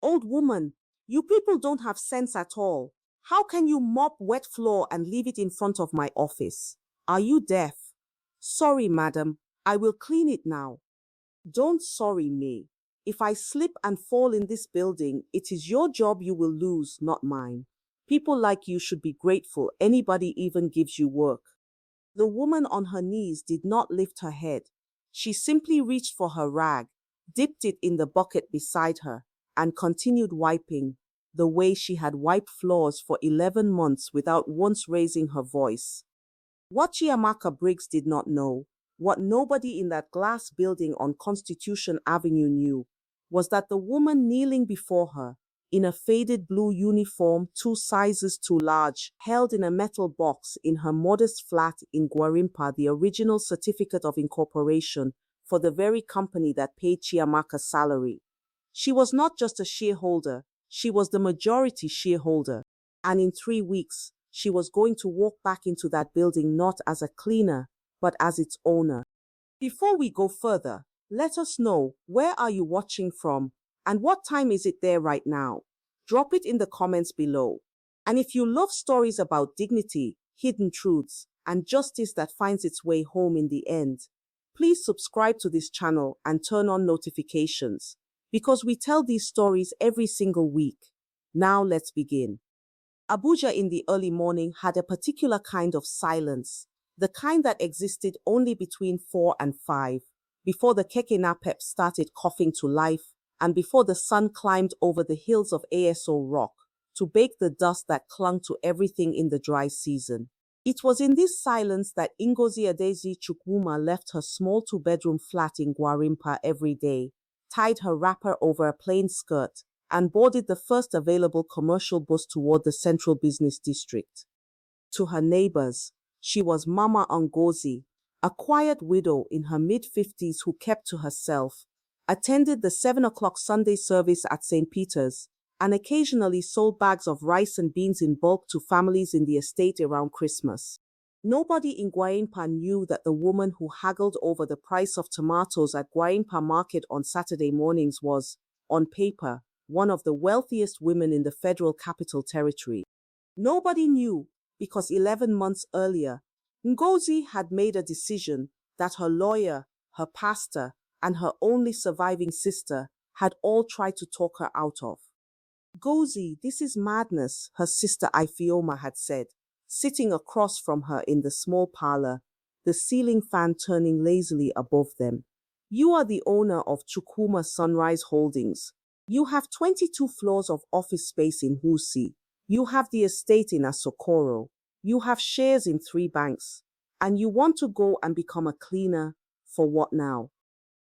Old woman, you people don't have sense at all. How can you mop wet floor and leave it in front of my office? Are you deaf? Sorry, madam. I will clean it now. Don't sorry me. If I slip and fall in this building, it is your job you will lose, not mine. People like you should be grateful anybody even gives you work. The woman on her knees did not lift her head. She simply reached for her rag, dipped it in the bucket beside her, and continued wiping, the way she had wiped floors for 11 months without once raising her voice. What Chiamaka Briggs did not know, what nobody in that glass building on Constitution Avenue knew, was that the woman kneeling before her, in a faded blue uniform 2 sizes too large, held in a metal box in her modest flat in Gwarimpa the original certificate of incorporation for the very company that paid Chiamaka's salary. She was not just a shareholder, she was the majority shareholder, and in 3 weeks, she was going to walk back into that building not as a cleaner, but as its owner. Before we go further, let us know, where are you watching from, and what time is it there right now? Drop it in the comments below. And if you love stories about dignity, hidden truths, and justice that finds its way home in the end, please subscribe to this channel and turn on notifications, because we tell these stories every single week. Now let's begin. Abuja in the early morning had a particular kind of silence, the kind that existed only between 4 and 5, before the keke napep started coughing to life, and before the sun climbed over the hills of ASO rock to bake the dust that clung to everything in the dry season. It was in this silence that Ngozi Chukwuma left her small 2-bedroom flat in Gwarimpa every day, tied her wrapper over a plain skirt, and boarded the first available commercial bus toward the central business district. To her neighbors, she was Mama Ngozi, a quiet widow in her mid-50s who kept to herself, attended the 7 o'clock Sunday service at St. Peter's, and occasionally sold bags of rice and beans in bulk to families in the estate around Christmas. Nobody in Gwarimpa knew that the woman who haggled over the price of tomatoes at Gwarimpa market on Saturday mornings was, on paper, one of the wealthiest women in the Federal Capital Territory. Nobody knew because 11 months earlier, Ngozi had made a decision that her lawyer, her pastor, and her only surviving sister had all tried to talk her out of. Ngozi, this is madness, her sister Ifeoma had said, sitting across from her in the small parlor, the ceiling fan turning lazily above them. You are the owner of Chukwuma Sunrise Holdings. You have 22 floors of office space in Husi. You have the estate in Asokoro. You have shares in 3 banks. And you want to go and become a cleaner. For what now?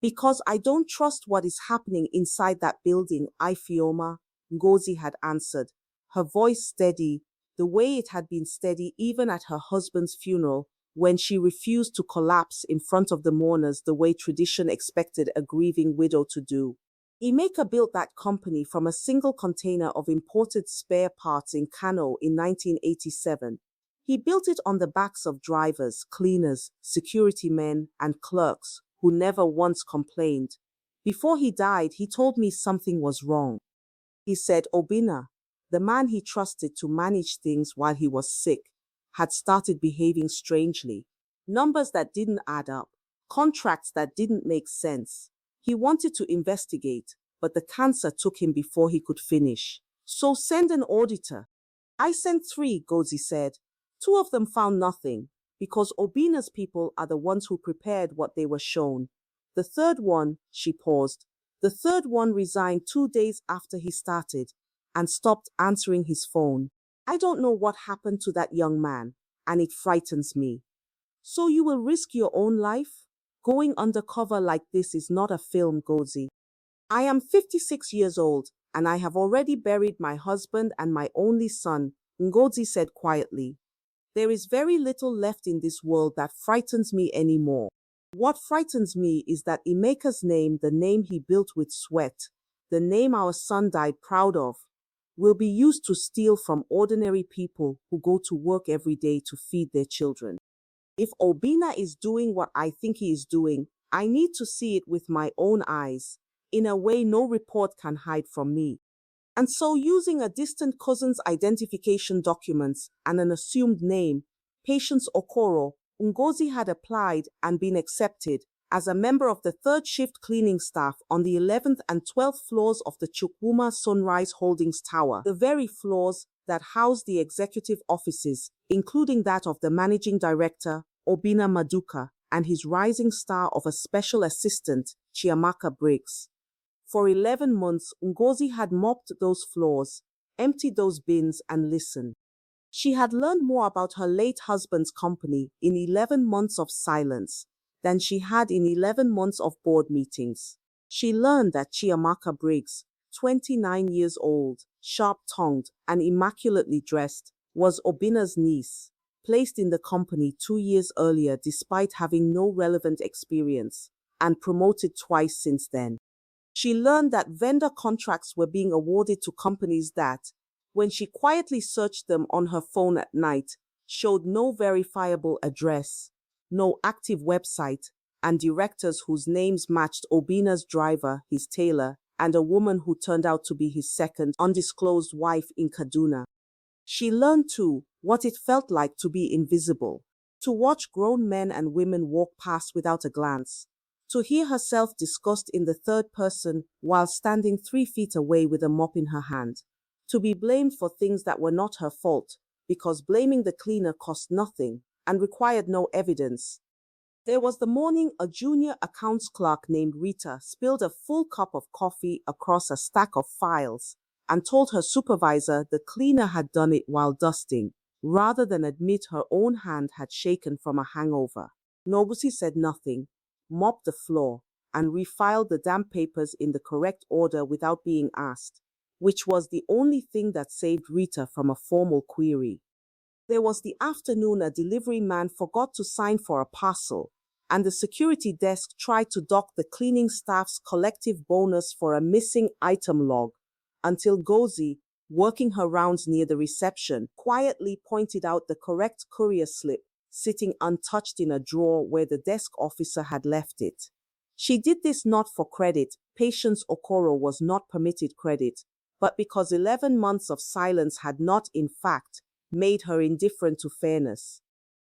Because I don't trust what is happening inside that building, Ifeoma, Ngozi had answered, her voice steady, the way it had been steady even at her husband's funeral, when she refused to collapse in front of the mourners the way tradition expected a grieving widow to do. Chiamaka built that company from a single container of imported spare parts in Kano in 1987. He built it on the backs of drivers, cleaners, security men, and clerks who never once complained. Before he died, he told me something was wrong. He said Obina, the man he trusted to manage things while he was sick, had started behaving strangely. Numbers that didn't add up, contracts that didn't make sense. He wanted to investigate, but the cancer took him before he could finish. So send an auditor. I sent 3, Ngozi said. 2 of them found nothing, because Obina's people are the ones who prepared what they were shown. The third one, she paused. The third one resigned 2 days after he started and stopped answering his phone. I don't know what happened to that young man, and it frightens me. So you will risk your own life? Going undercover like this is not a film, Ngozi. I am 56 years old, and I have already buried my husband and my only son, Ngozi said quietly. There is very little left in this world that frightens me anymore. What frightens me is that Chiamaka's name, the name he built with sweat, the name our son died proud of, will be used to steal from ordinary people who go to work every day to feed their children. If Obina is doing what I think he is doing, I need to see it with my own eyes, in a way no report can hide from me. And so, using a distant cousin's identification documents and an assumed name, Patience Okoro, Ngozi had applied and been accepted as a member of the third shift cleaning staff on the 11th and 12th floors of the Chukwuma Sunrise Holdings Tower, the very floors that house the executive offices, including that of the managing director, Obina Maduka, and his rising star of a special assistant, Chiamaka Briggs. For 11 months, Ngozi had mopped those floors, emptied those bins, and listened. She had learned more about her late husband's company in 11 months of silence than she had in 11 months of board meetings. She learned that Chiamaka Briggs, 29 years old, sharp-tongued, and immaculately dressed, was Obina's niece, placed in the company 2 years earlier despite having no relevant experience, and promoted twice since then. She learned that vendor contracts were being awarded to companies that, when she quietly searched them on her phone at night, showed no verifiable address, no active website, and directors whose names matched Obina's driver, his tailor, and a woman who turned out to be his second undisclosed wife in Kaduna. She learned, too, what it felt like to be invisible, to watch grown men and women walk past without a glance, to hear herself discussed in the third person while standing 3 feet away with a mop in her hand, to be blamed for things that were not her fault, because blaming the cleaner cost nothing and required no evidence. There was the morning a junior accounts clerk named Rita spilled a full cup of coffee across a stack of files and told her supervisor the cleaner had done it while dusting, rather than admit her own hand had shaken from a hangover. Nobusi said nothing, mopped the floor, and refiled the damp papers in the correct order without being asked, which was the only thing that saved Rita from a formal query. There was the afternoon a delivery man forgot to sign for a parcel, and the security desk tried to dock the cleaning staff's collective bonus for a missing item log, until Ngozi, working her rounds near the reception, quietly pointed out the correct courier slip, sitting untouched in a drawer where the desk officer had left it. She did this not for credit. Patience Okoro was not permitted credit, but because 11 months of silence had not, in fact, made her indifferent to fairness.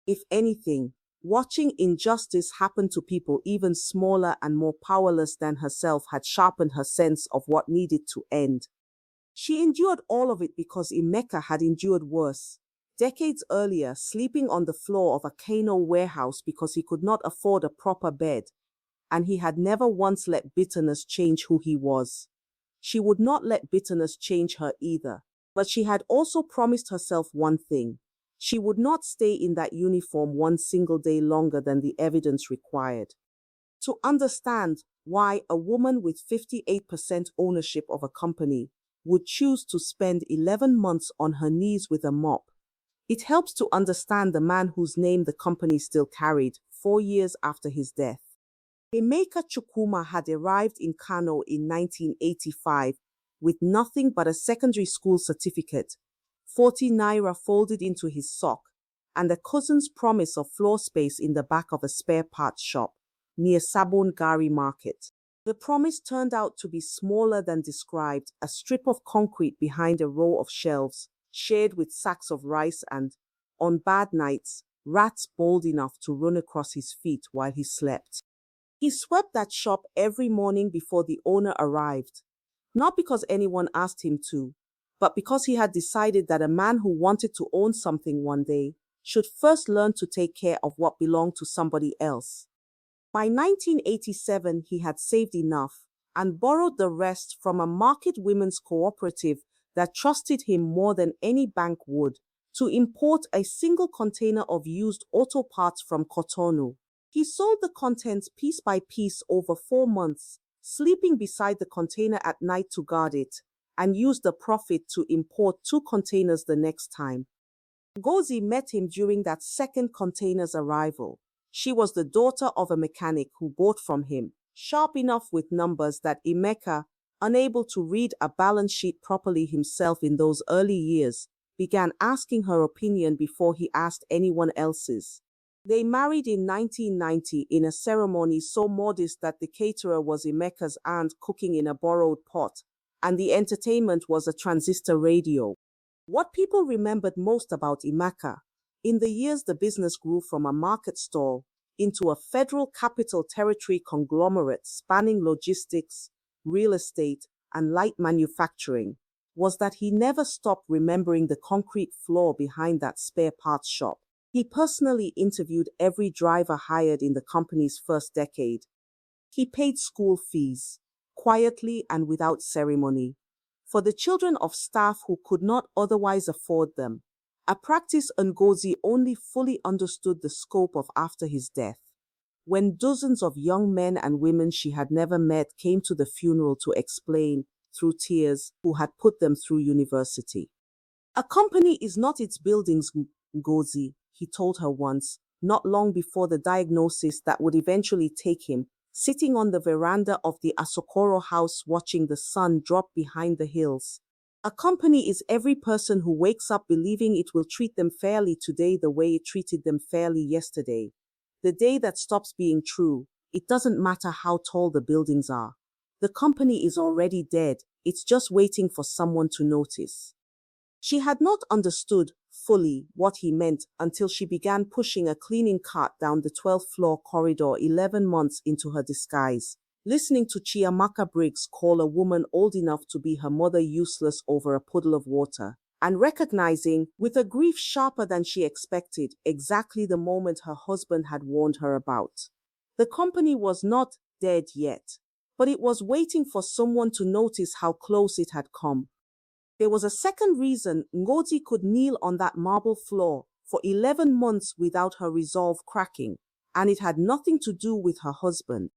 If anything, watching injustice happen to people even smaller and more powerless than herself had sharpened her sense of what needed to end. She endured all of it because Emeka had endured worse. Decades earlier, sleeping on the floor of a Kano warehouse because he could not afford a proper bed, and he had never once let bitterness change who he was. She would not let bitterness change her either, but she had also promised herself one thing. She would not stay in that uniform one single day longer than the evidence required. To understand why a woman with 58% ownership of a company would choose to spend 11 months on her knees with a mop, it helps to understand the man whose name the company still carried 4 years after his death. Emeka Chukwuma had arrived in Kano in 1985 with nothing but a secondary school certificate, 40 naira folded into his sock, and a cousin's promise of floor space in the back of a spare parts shop near Sabon Gari Market. The promise turned out to be smaller than described, a strip of concrete behind a row of shelves, shared with sacks of rice and, on bad nights, rats bold enough to run across his feet while he slept. He swept that shop every morning before the owner arrived, not because anyone asked him to, but because he had decided that a man who wanted to own something one day should first learn to take care of what belonged to somebody else. By 1987, he had saved enough and borrowed the rest from a market women's cooperative that trusted him more than any bank would to import a single container of used auto parts from Cotonou. He sold the contents piece by piece over 4 months, sleeping beside the container at night to guard it, and used the profit to import 2 containers the next time. Ngozi met him during that second container's arrival. She was the daughter of a mechanic who bought from him, sharp enough with numbers that Emeka, unable to read a balance sheet properly himself in those early years, began asking her opinion before he asked anyone else's. They married in 1990 in a ceremony so modest that the caterer was Emeka's aunt cooking in a borrowed pot, and the entertainment was a transistor radio. What people remembered most about Imaka, in the years the business grew from a market stall into a federal capital territory conglomerate spanning logistics, real estate, and light manufacturing, was that he never stopped remembering the concrete floor behind that spare parts shop. He personally interviewed every driver hired in the company's first decade. He paid school fees, quietly and without ceremony, for the children of staff who could not otherwise afford them, a practice Ngozi only fully understood the scope of after his death, when dozens of young men and women she had never met came to the funeral to explain, through tears, who had put them through university. A company is not its buildings, Ngozi, he told her once, not long before the diagnosis that would eventually take him, sitting on the veranda of the Asokoro house watching the sun drop behind the hills. A company is every person who wakes up believing it will treat them fairly today the way it treated them fairly yesterday. The day that stops being true, it doesn't matter how tall the buildings are. The company is already dead, it's just waiting for someone to notice. She had not understood fully what he meant until she began pushing a cleaning cart down the 12th floor corridor 11 months into her disguise, listening to Chiamaka Briggs call a woman old enough to be her mother useless over a puddle of water, and recognizing, with a grief sharper than she expected, exactly the moment her husband had warned her about. The company was not dead yet, but it was waiting for someone to notice how close it had come. There was a second reason Ngozi could kneel on that marble floor for 11 months without her resolve cracking, and it had nothing to do with her husband.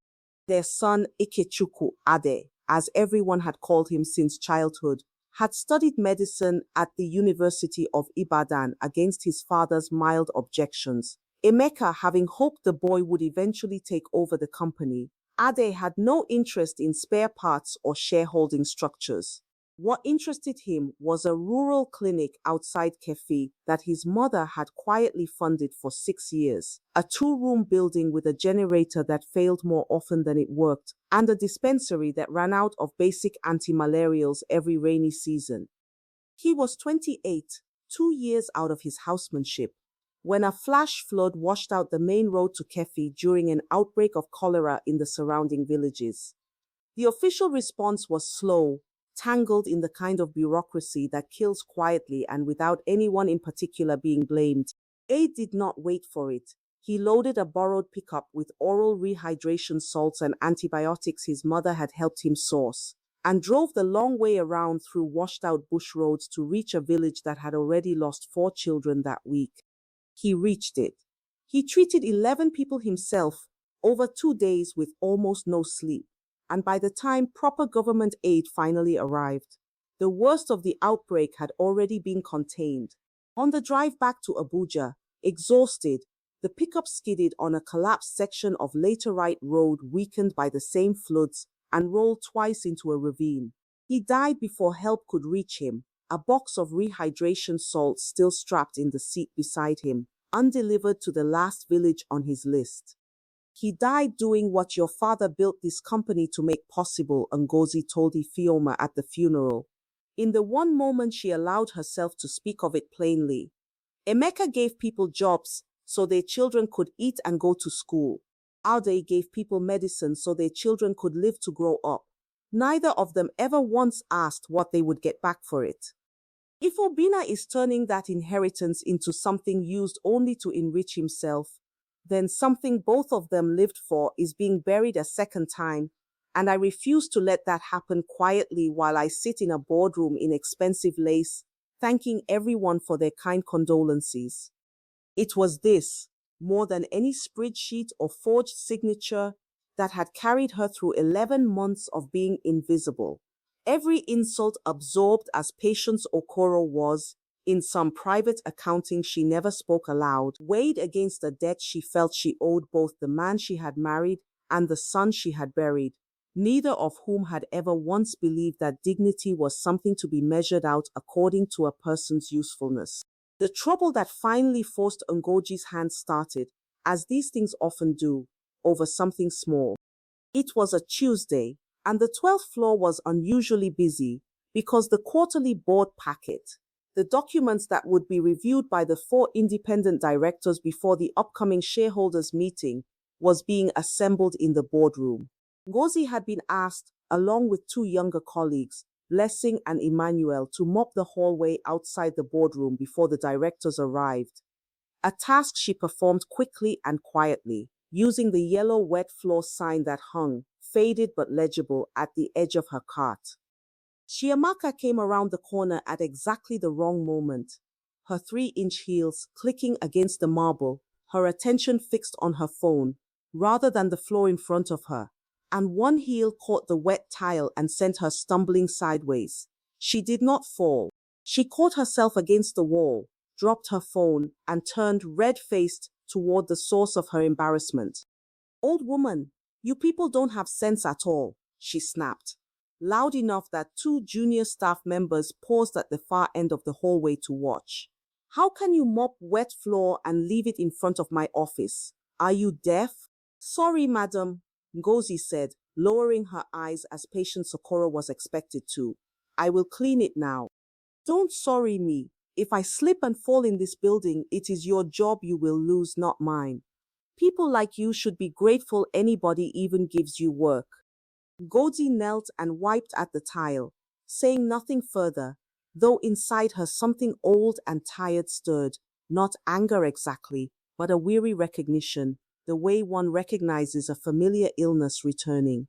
Their son Ikechukwu Ade, as everyone had called him since childhood, had studied medicine at the University of Ibadan against his father's mild objections. Emeka, having hoped the boy would eventually take over the company, Ade had no interest in spare parts or shareholding structures. What interested him was a rural clinic outside Kefi that his mother had quietly funded for 6 years, a 2-room building with a generator that failed more often than it worked, and a dispensary that ran out of basic anti-malarials every rainy season. He was 28, 2 years out of his housemanship, when a flash flood washed out the main road to Kefi during an outbreak of cholera in the surrounding villages. The official response was slow, tangled in the kind of bureaucracy that kills quietly and without anyone in particular being blamed. Aid did not wait for it. He loaded a borrowed pickup with oral rehydration salts and antibiotics his mother had helped him source, and drove the long way around through washed-out bush roads to reach a village that had already lost 4 children that week. He reached it. He treated 11 people himself, over 2 days with almost no sleep. And by the time proper government aid finally arrived, the worst of the outbreak had already been contained. On the drive back to Abuja, exhausted, the pickup skidded on a collapsed section of laterite road weakened by the same floods and rolled twice into a ravine. He died before help could reach him, a box of rehydration salts still strapped in the seat beside him, undelivered to the last village on his list. He died doing what your father built this company to make possible, Ngozi told Ifeoma at the funeral. In the one moment she allowed herself to speak of it plainly. Emeka gave people jobs so their children could eat and go to school. Ade gave people medicine so their children could live to grow up. Neither of them ever once asked what they would get back for it. If Obina is turning that inheritance into something used only to enrich himself, then something both of them lived for is being buried a second time, and I refuse to let that happen quietly while I sit in a boardroom in expensive lace, thanking everyone for their kind condolences. It was this, more than any spreadsheet or forged signature, that had carried her through 11 months of being invisible. Every insult absorbed as Patience Okoro was, in some private accounting she never spoke aloud, weighed against the debt she felt she owed both the man she had married and the son she had buried, neither of whom had ever once believed that dignity was something to be measured out according to a person's usefulness. The trouble that finally forced Ngozi's hand started, as these things often do, over something small. It was a Tuesday, and the 12th floor was unusually busy because the quarterly board packet, the documents that would be reviewed by the 4 independent directors before the upcoming shareholders meeting, was being assembled in the boardroom. Ngozi had been asked, along with 2 younger colleagues, Blessing and Emmanuel, to mop the hallway outside the boardroom before the directors arrived. A task she performed quickly and quietly, using the yellow wet floor sign that hung, faded but legible, at the edge of her cart. Chiamaka came around the corner at exactly the wrong moment, her 3-inch heels clicking against the marble, her attention fixed on her phone, rather than the floor in front of her, and one heel caught the wet tile and sent her stumbling sideways. She did not fall. She caught herself against the wall, dropped her phone, and turned red-faced toward the source of her embarrassment. "Old woman, you people don't have sense at all," she snapped, loud enough that 2 junior staff members paused at the far end of the hallway to watch. "How can you mop wet floor and leave it in front of my office? Are you deaf?" "Sorry, madam," Ngozi said, lowering her eyes as patient Socorro was expected to. "I will clean it now." "Don't sorry me. If I slip and fall in this building, it is your job you will lose, not mine. People like you should be grateful anybody even gives you work." Ngozi knelt and wiped at the tile, saying nothing further, though inside her something old and tired stirred, not anger exactly, but a weary recognition, the way one recognizes a familiar illness returning.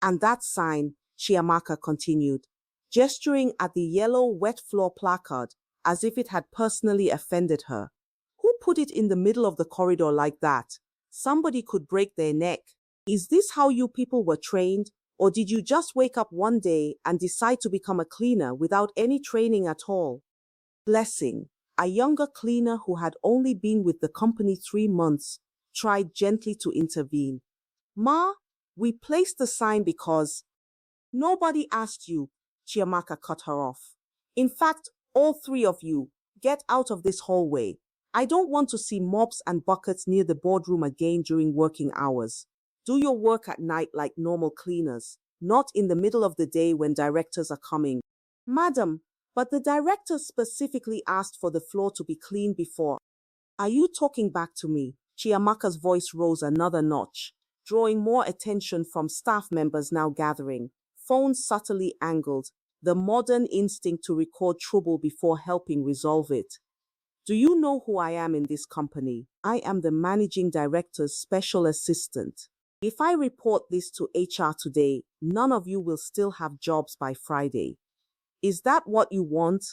"And that sign," Chiamaka continued, gesturing at the yellow wet floor placard as if it had personally offended her. "Who put it in the middle of the corridor like that? Somebody could break their neck. Is this how you people were trained, or did you just wake up one day and decide to become a cleaner without any training at all?" Blessing, a younger cleaner who had only been with the company 3 months, tried gently to intervene. "Ma, we placed the sign because—" "Nobody asked you," Chiamaka cut her off. "In fact, all 3 of you, get out of this hallway. I don't want to see mops and buckets near the boardroom again during working hours. Do your work at night like normal cleaners, not in the middle of the day when directors are coming." "Madam, but the director specifically asked for the floor to be cleaned before." "Are you talking back to me?" Chiamaka's voice rose another notch, drawing more attention from staff members now gathering, phones subtly angled, the modern instinct to record trouble before helping resolve it. "Do you know who I am in this company? I am the managing director's special assistant. If I report this to HR today, none of you will still have jobs by Friday. Is that what you want?"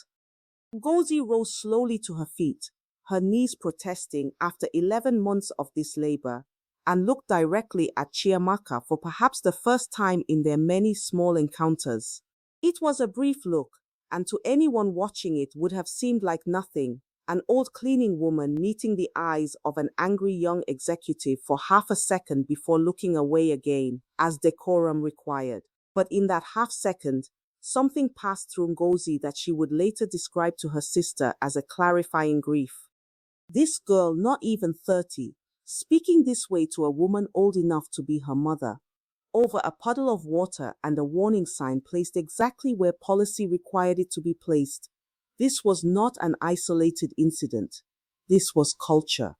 Ngozi rose slowly to her feet, her knees protesting after 11 months of this labor, and looked directly at Chiamaka for perhaps the first time in their many small encounters. It was a brief look, and to anyone watching it would have seemed like nothing, an old cleaning woman meeting the eyes of an angry young executive for half a second before looking away again, as decorum required. But in that half second, something passed through Ngozi that she would later describe to her sister as a clarifying grief. This girl, not even 30, speaking this way to a woman old enough to be her mother, over a puddle of water and a warning sign placed exactly where policy required it to be placed. This was not an isolated incident. This was culture.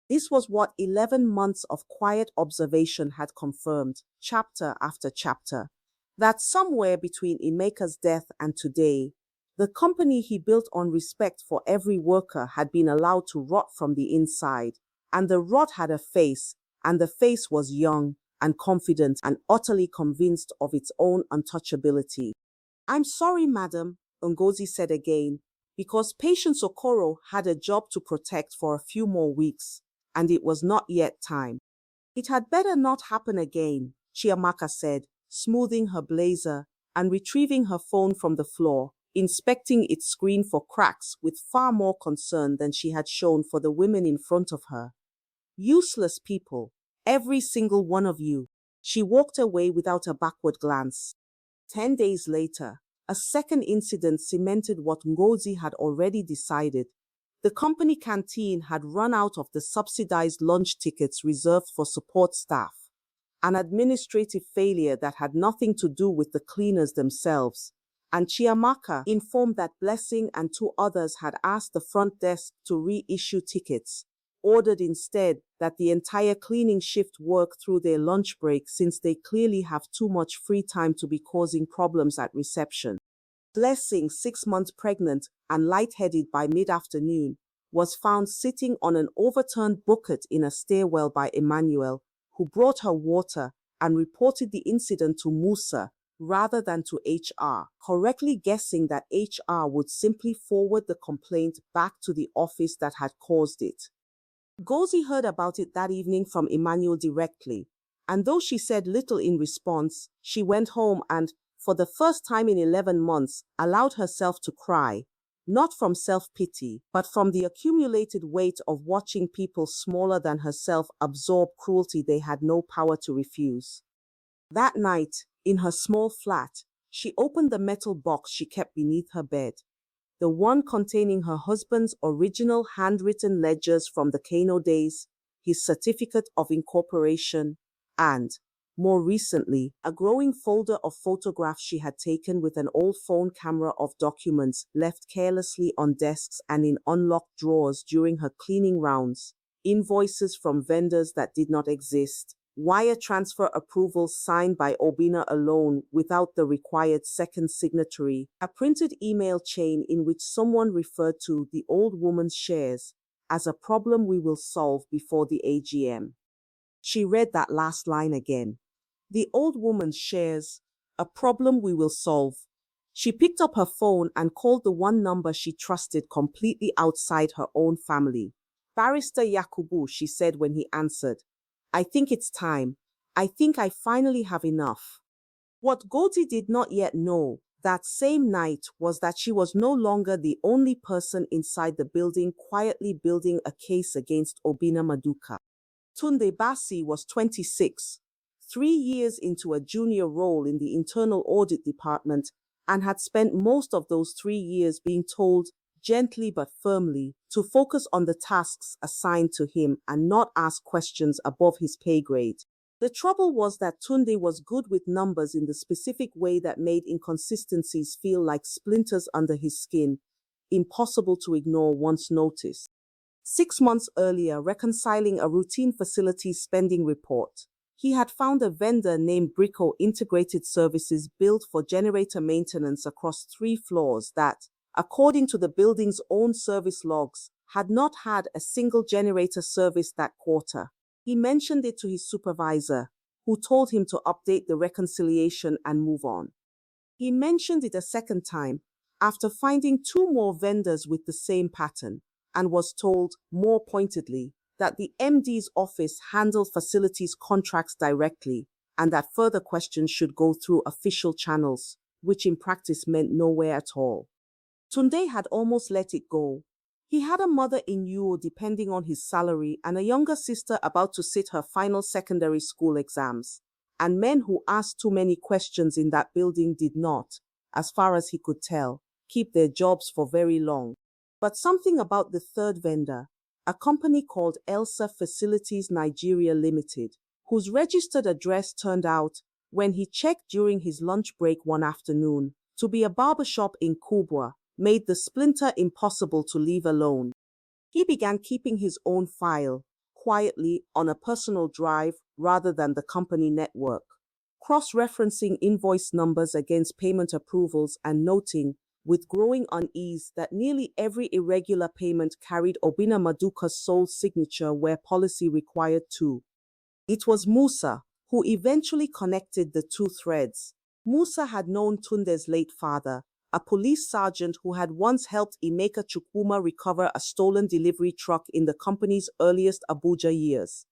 This was what 11 months of quiet observation had confirmed, chapter after chapter. That somewhere between Emeka's death and today, the company he built on respect for every worker had been allowed to rot from the inside, and the rot had a face, and the face was young and confident and utterly convinced of its own untouchability. "I'm sorry, madam," Ngozi said again, because patient Socorro had a job to protect for a few more weeks, and it was not yet time. "It had better not happen again," Chiamaka said, smoothing her blazer and retrieving her phone from the floor, inspecting its screen for cracks with far more concern than she had shown for the women in front of her. "Useless people, every single one of you." She walked away without a backward glance. 10 days later, a second incident cemented what Ngozi had already decided. The company canteen had run out of the subsidized lunch tickets reserved for support staff. an administrative failure that had nothing to do with the cleaners themselves, and Chiamaka informed that Blessing and two others had asked the front desk to reissue tickets, ordered instead that the entire cleaning shift work through their lunch break since they clearly have too much free time to be causing problems at reception. Blessing, 6 months pregnant and lightheaded by mid-afternoon, was found sitting on an overturned bucket in a stairwell by Emmanuel, who brought her water and reported the incident to Musa rather than to HR, correctly guessing that HR would simply forward the complaint back to the office that had caused it. Ngozi heard about it that evening from Emmanuel directly, and though she said little in response, she went home and, for the first time in 11 months, allowed herself to cry, not from self-pity, but from the accumulated weight of watching people smaller than herself absorb cruelty they had no power to refuse. That night, in her small flat, she opened the metal box she kept beneath her bed, the one containing her husband's original handwritten ledgers from the Kano days, his certificate of incorporation, and, more recently, a growing folder of photographs she had taken with an old phone camera of documents left carelessly on desks and in unlocked drawers during her cleaning rounds, invoices from vendors that did not exist, wire transfer approvals signed by Obinna alone without the required second signatory, a printed email chain in which someone referred to the old woman's shares as a problem we will solve before the AGM. She read that last line again. The old woman's shares, a problem we will solve. She picked up her phone and called the one number she trusted completely outside her own family. Barrister Yakubu, she said when he answered. I think it's time. I think I finally have enough. What Ngozi did not yet know that same night was that she was no longer the only person inside the building quietly building a case against Obinna Maduka. Tunde Basi was 26, 3 years into a junior role in the internal audit department, and had spent most of those 3 years being told, gently but firmly, to focus on the tasks assigned to him and not ask questions above his pay grade. The trouble was that Tunde was good with numbers in the specific way that made inconsistencies feel like splinters under his skin, impossible to ignore once noticed. 6 months earlier, reconciling a routine facilities spending report, he had found a vendor named Brico Integrated Services built for generator maintenance across 3 floors that, according to the building's own service logs, had not had a single generator service that quarter. He mentioned it to his supervisor, who told him to update the reconciliation and move on. He mentioned it a second time, after finding 2 more vendors with the same pattern, and was told, more pointedly, that the MD's office handled facilities contracts directly, and that further questions should go through official channels, which in practice meant nowhere at all. Tunde had almost let it go. He had a mother in UO depending on his salary and a younger sister about to sit her final secondary school exams, and men who asked too many questions in that building did not, as far as he could tell, keep their jobs for very long. But something about the third vendor, a company called Elsa Facilities Nigeria Limited, whose registered address turned out, when he checked during his lunch break one afternoon, to be a barbershop in Kubwa, made the splinter impossible to leave alone. He began keeping his own file, quietly, on a personal drive rather than the company network, cross-referencing invoice numbers against payment approvals and noting, with growing unease, that nearly every irregular payment carried Obinna Maduka's sole signature where policy required to. It was Musa who eventually connected the 2 threads. Musa had known Tunde's late father, a police sergeant who had once helped Emeka Chukwuma recover a stolen delivery truck in the company's earliest Abuja years.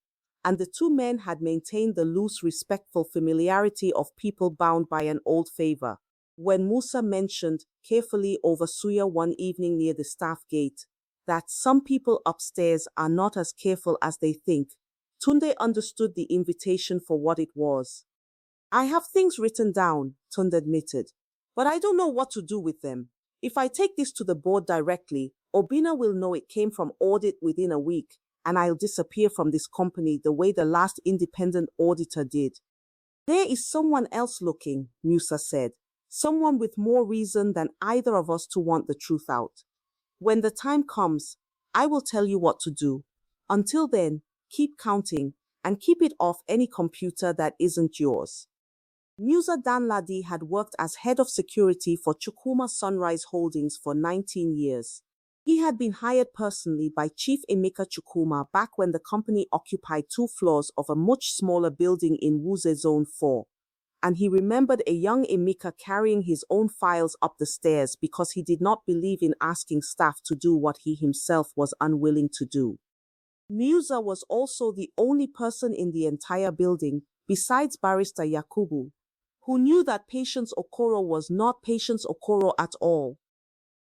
And the 2 men had maintained the loose, respectful familiarity of people bound by an old favor. When Musa mentioned, carefully over suya one evening near the staff gate, that some people upstairs are not as careful as they think, Tunde understood the invitation for what it was. I have things written down, Tunde admitted, but I don't know what to do with them. If I take this to the board directly, Obinna will know it came from audit within a week, and I'll disappear from this company the way the last independent auditor did. There is someone else looking, Musa said. Someone with more reason than either of us to want the truth out. When the time comes, I will tell you what to do. Until then, keep counting and keep it off any computer that isn't yours. Musa Danladi had worked as head of security for Chukwuma Sunrise Holdings for 19 years. He had been hired personally by Chief Emeka Chukwuma back when the company occupied 2 floors of a much smaller building in Wuse Zone 4. And he remembered a young Emeka carrying his own files up the stairs because he did not believe in asking staff to do what he himself was unwilling to do. Musa was also the only person in the entire building, besides Barrister Yakubu, who knew that Patience Okoro was not Patience Okoro at all.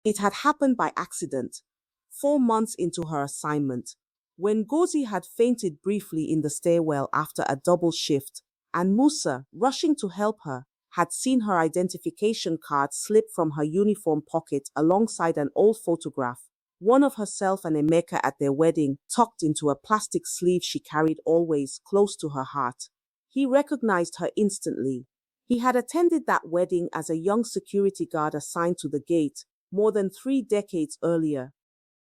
It had happened by accident, 4 months into her assignment, when Ngozi had fainted briefly in the stairwell after a double shift, and Musa, rushing to help her, had seen her identification card slip from her uniform pocket alongside an old photograph, one of herself and Emeka at their wedding, tucked into a plastic sleeve she carried always close to her heart. He recognized her instantly. He had attended that wedding as a young security guard assigned to the gate, more than 3 decades earlier.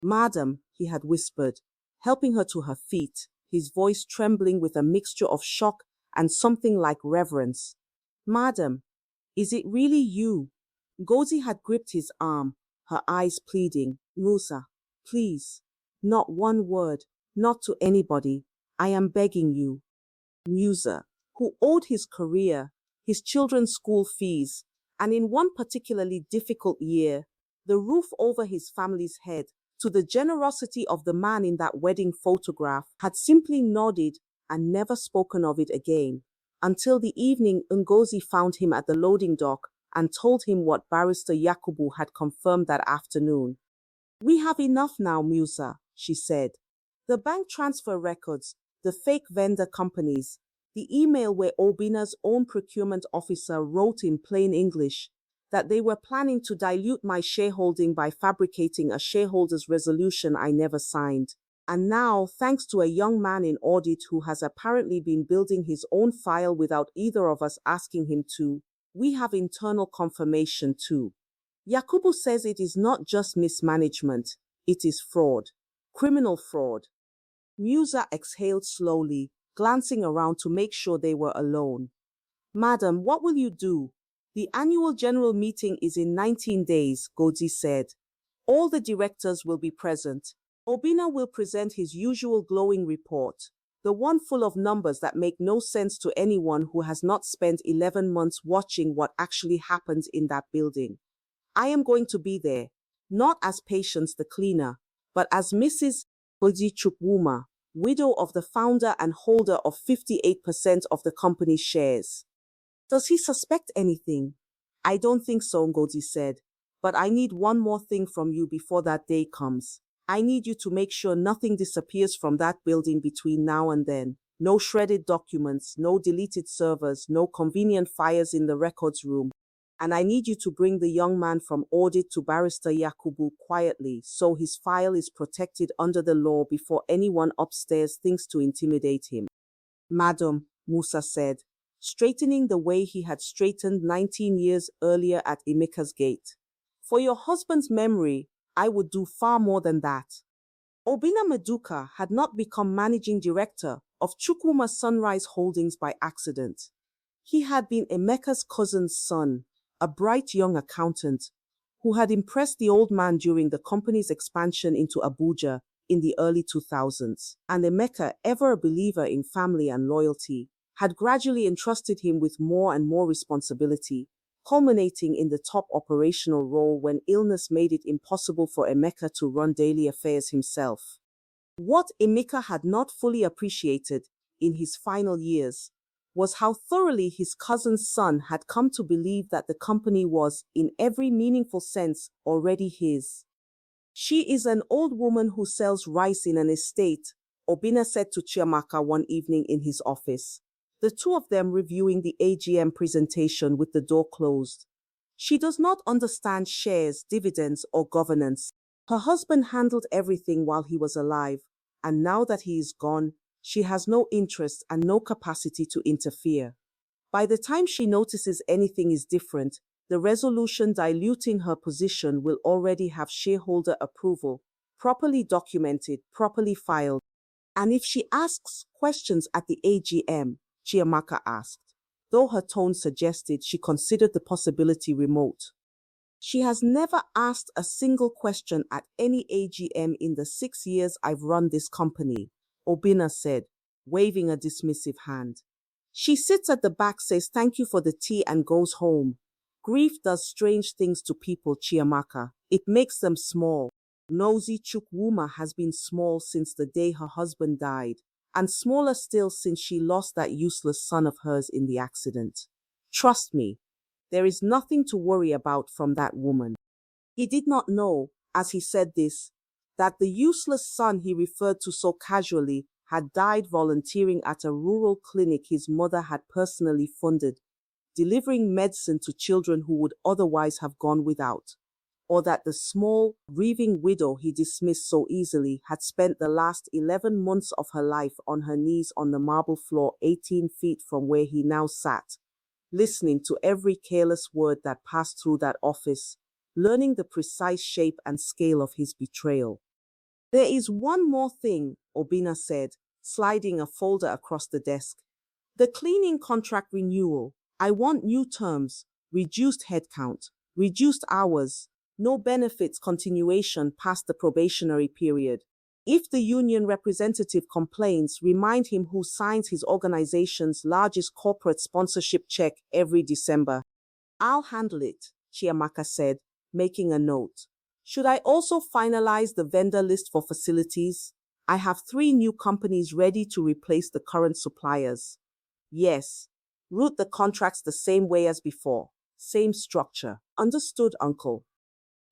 "Madam," he had whispered, helping her to her feet, his voice trembling with a mixture of shock and something like reverence. "Madam, is it really you?" Ngozi had gripped his arm, her eyes pleading. "Musa, please, not one word, not to anybody. I am begging you." Musa, who owed his career, his children's school fees, and in one particularly difficult year, the roof over his family's head, to the generosity of the man in that wedding photograph, had simply nodded and never spoken of it again, until the evening Ngozi found him at the loading dock and told him what Barrister Yakubu had confirmed that afternoon. "We have enough now, Musa," she said. "The bank transfer records, the fake vendor companies, the email where Obina's own procurement officer wrote in plain English that they were planning to dilute my shareholding by fabricating a shareholders' resolution I never signed. And now, thanks to a young man in audit who has apparently been building his own file without either of us asking him to, we have internal confirmation too. Yakubu says it is not just mismanagement, it is fraud. Criminal fraud." Musa exhaled slowly, glancing around to make sure they were alone. "Madam, what will you do? The annual general meeting is in 19 days, Ngozi said. All the directors will be present. Obina will present his usual glowing report, the one full of numbers that make no sense to anyone who has not spent 11 months watching what actually happens in that building. I am going to be there, not as Patience the cleaner, but as Mrs. Ngozi Chukwuma, widow of the founder and holder of 58% of the company's shares." "Does he suspect anything?" "I don't think so," Ngozi said. "But I need one more thing from you before that day comes. I need you to make sure nothing disappears from that building between now and then. No shredded documents, no deleted servers, no convenient fires in the records room. And I need you to bring the young man from audit to Barrister Yakubu quietly so his file is protected under the law before anyone upstairs thinks to intimidate him." "Madam," Musa said, straightening the way he had straightened 19 years earlier at Emeka's gate. "For your husband's memory, I would do far more than that." Obina Maduka had not become managing director of Chukwuma Sunrise Holdings by accident. He had been Emeka's cousin's son, a bright young accountant, who had impressed the old man during the company's expansion into Abuja in the early 2000s. And Emeka, ever a believer in family and loyalty, had gradually entrusted him with more and more responsibility, culminating in the top operational role when illness made it impossible for Emeka to run daily affairs himself. What Emeka had not fully appreciated in his final years was how thoroughly his cousin's son had come to believe that the company was, in every meaningful sense, already his. "She is an old woman who sells rice in an estate," Obina said to Chiamaka one evening in his office, the two of them reviewing the AGM presentation with the door closed. "She does not understand shares, dividends, or governance. Her husband handled everything while he was alive, and now that he is gone, she has no interest and no capacity to interfere. By the time she notices anything is different, the resolution diluting her position will already have shareholder approval, properly documented, properly filed. And if she asks questions at the AGM, Chiamaka asked, though her tone suggested she considered the possibility remote. She has never asked a single question at any AGM in the 6 years I've run this company, Obina said, waving a dismissive hand. She sits at the back, says thank you for the tea and goes home. Grief does strange things to people, Chiamaka. It makes them small. Ngozi Chukwuma has been small since the day her husband died, and smaller still since she lost that useless son of hers in the accident. Trust me, there is nothing to worry about from that woman. He did not know, as he said this, that the useless son he referred to so casually had died volunteering at a rural clinic his mother had personally funded, delivering medicine to children who would otherwise have gone without, or that the small, grieving widow he dismissed so easily had spent the last 11 months of her life on her knees on the marble floor 18 feet from where he now sat, listening to every careless word that passed through that office, learning the precise shape and scale of his betrayal. There is one more thing, Obina said, sliding a folder across the desk. The cleaning contract renewal. I want new terms, reduced headcount, reduced hours, no benefits continuation past the probationary period. If the union representative complains, remind him who signs his organization's largest corporate sponsorship check every December. I'll handle it, Chiamaka said, making a note. Should I also finalize the vendor list for facilities? I have 3 new companies ready to replace the current suppliers. Yes. Route the contracts the same way as before. Same structure. Understood, uncle.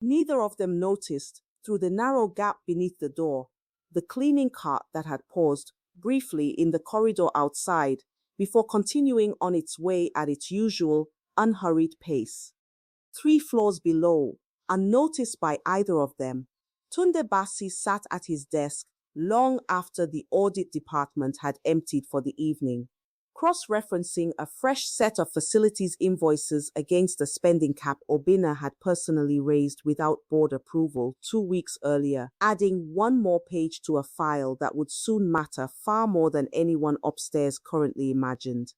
Neither of them noticed, through the narrow gap beneath the door, the cleaning cart that had paused briefly in the corridor outside before continuing on its way at its usual, unhurried pace. 3 floors below, unnoticed by either of them, Tunde Basi sat at his desk long after the audit department had emptied for the evening, cross-referencing a fresh set of facilities invoices against the spending cap Obina had personally raised without board approval 2 weeks earlier, adding one more page to a file that would soon matter far more than anyone upstairs currently imagined.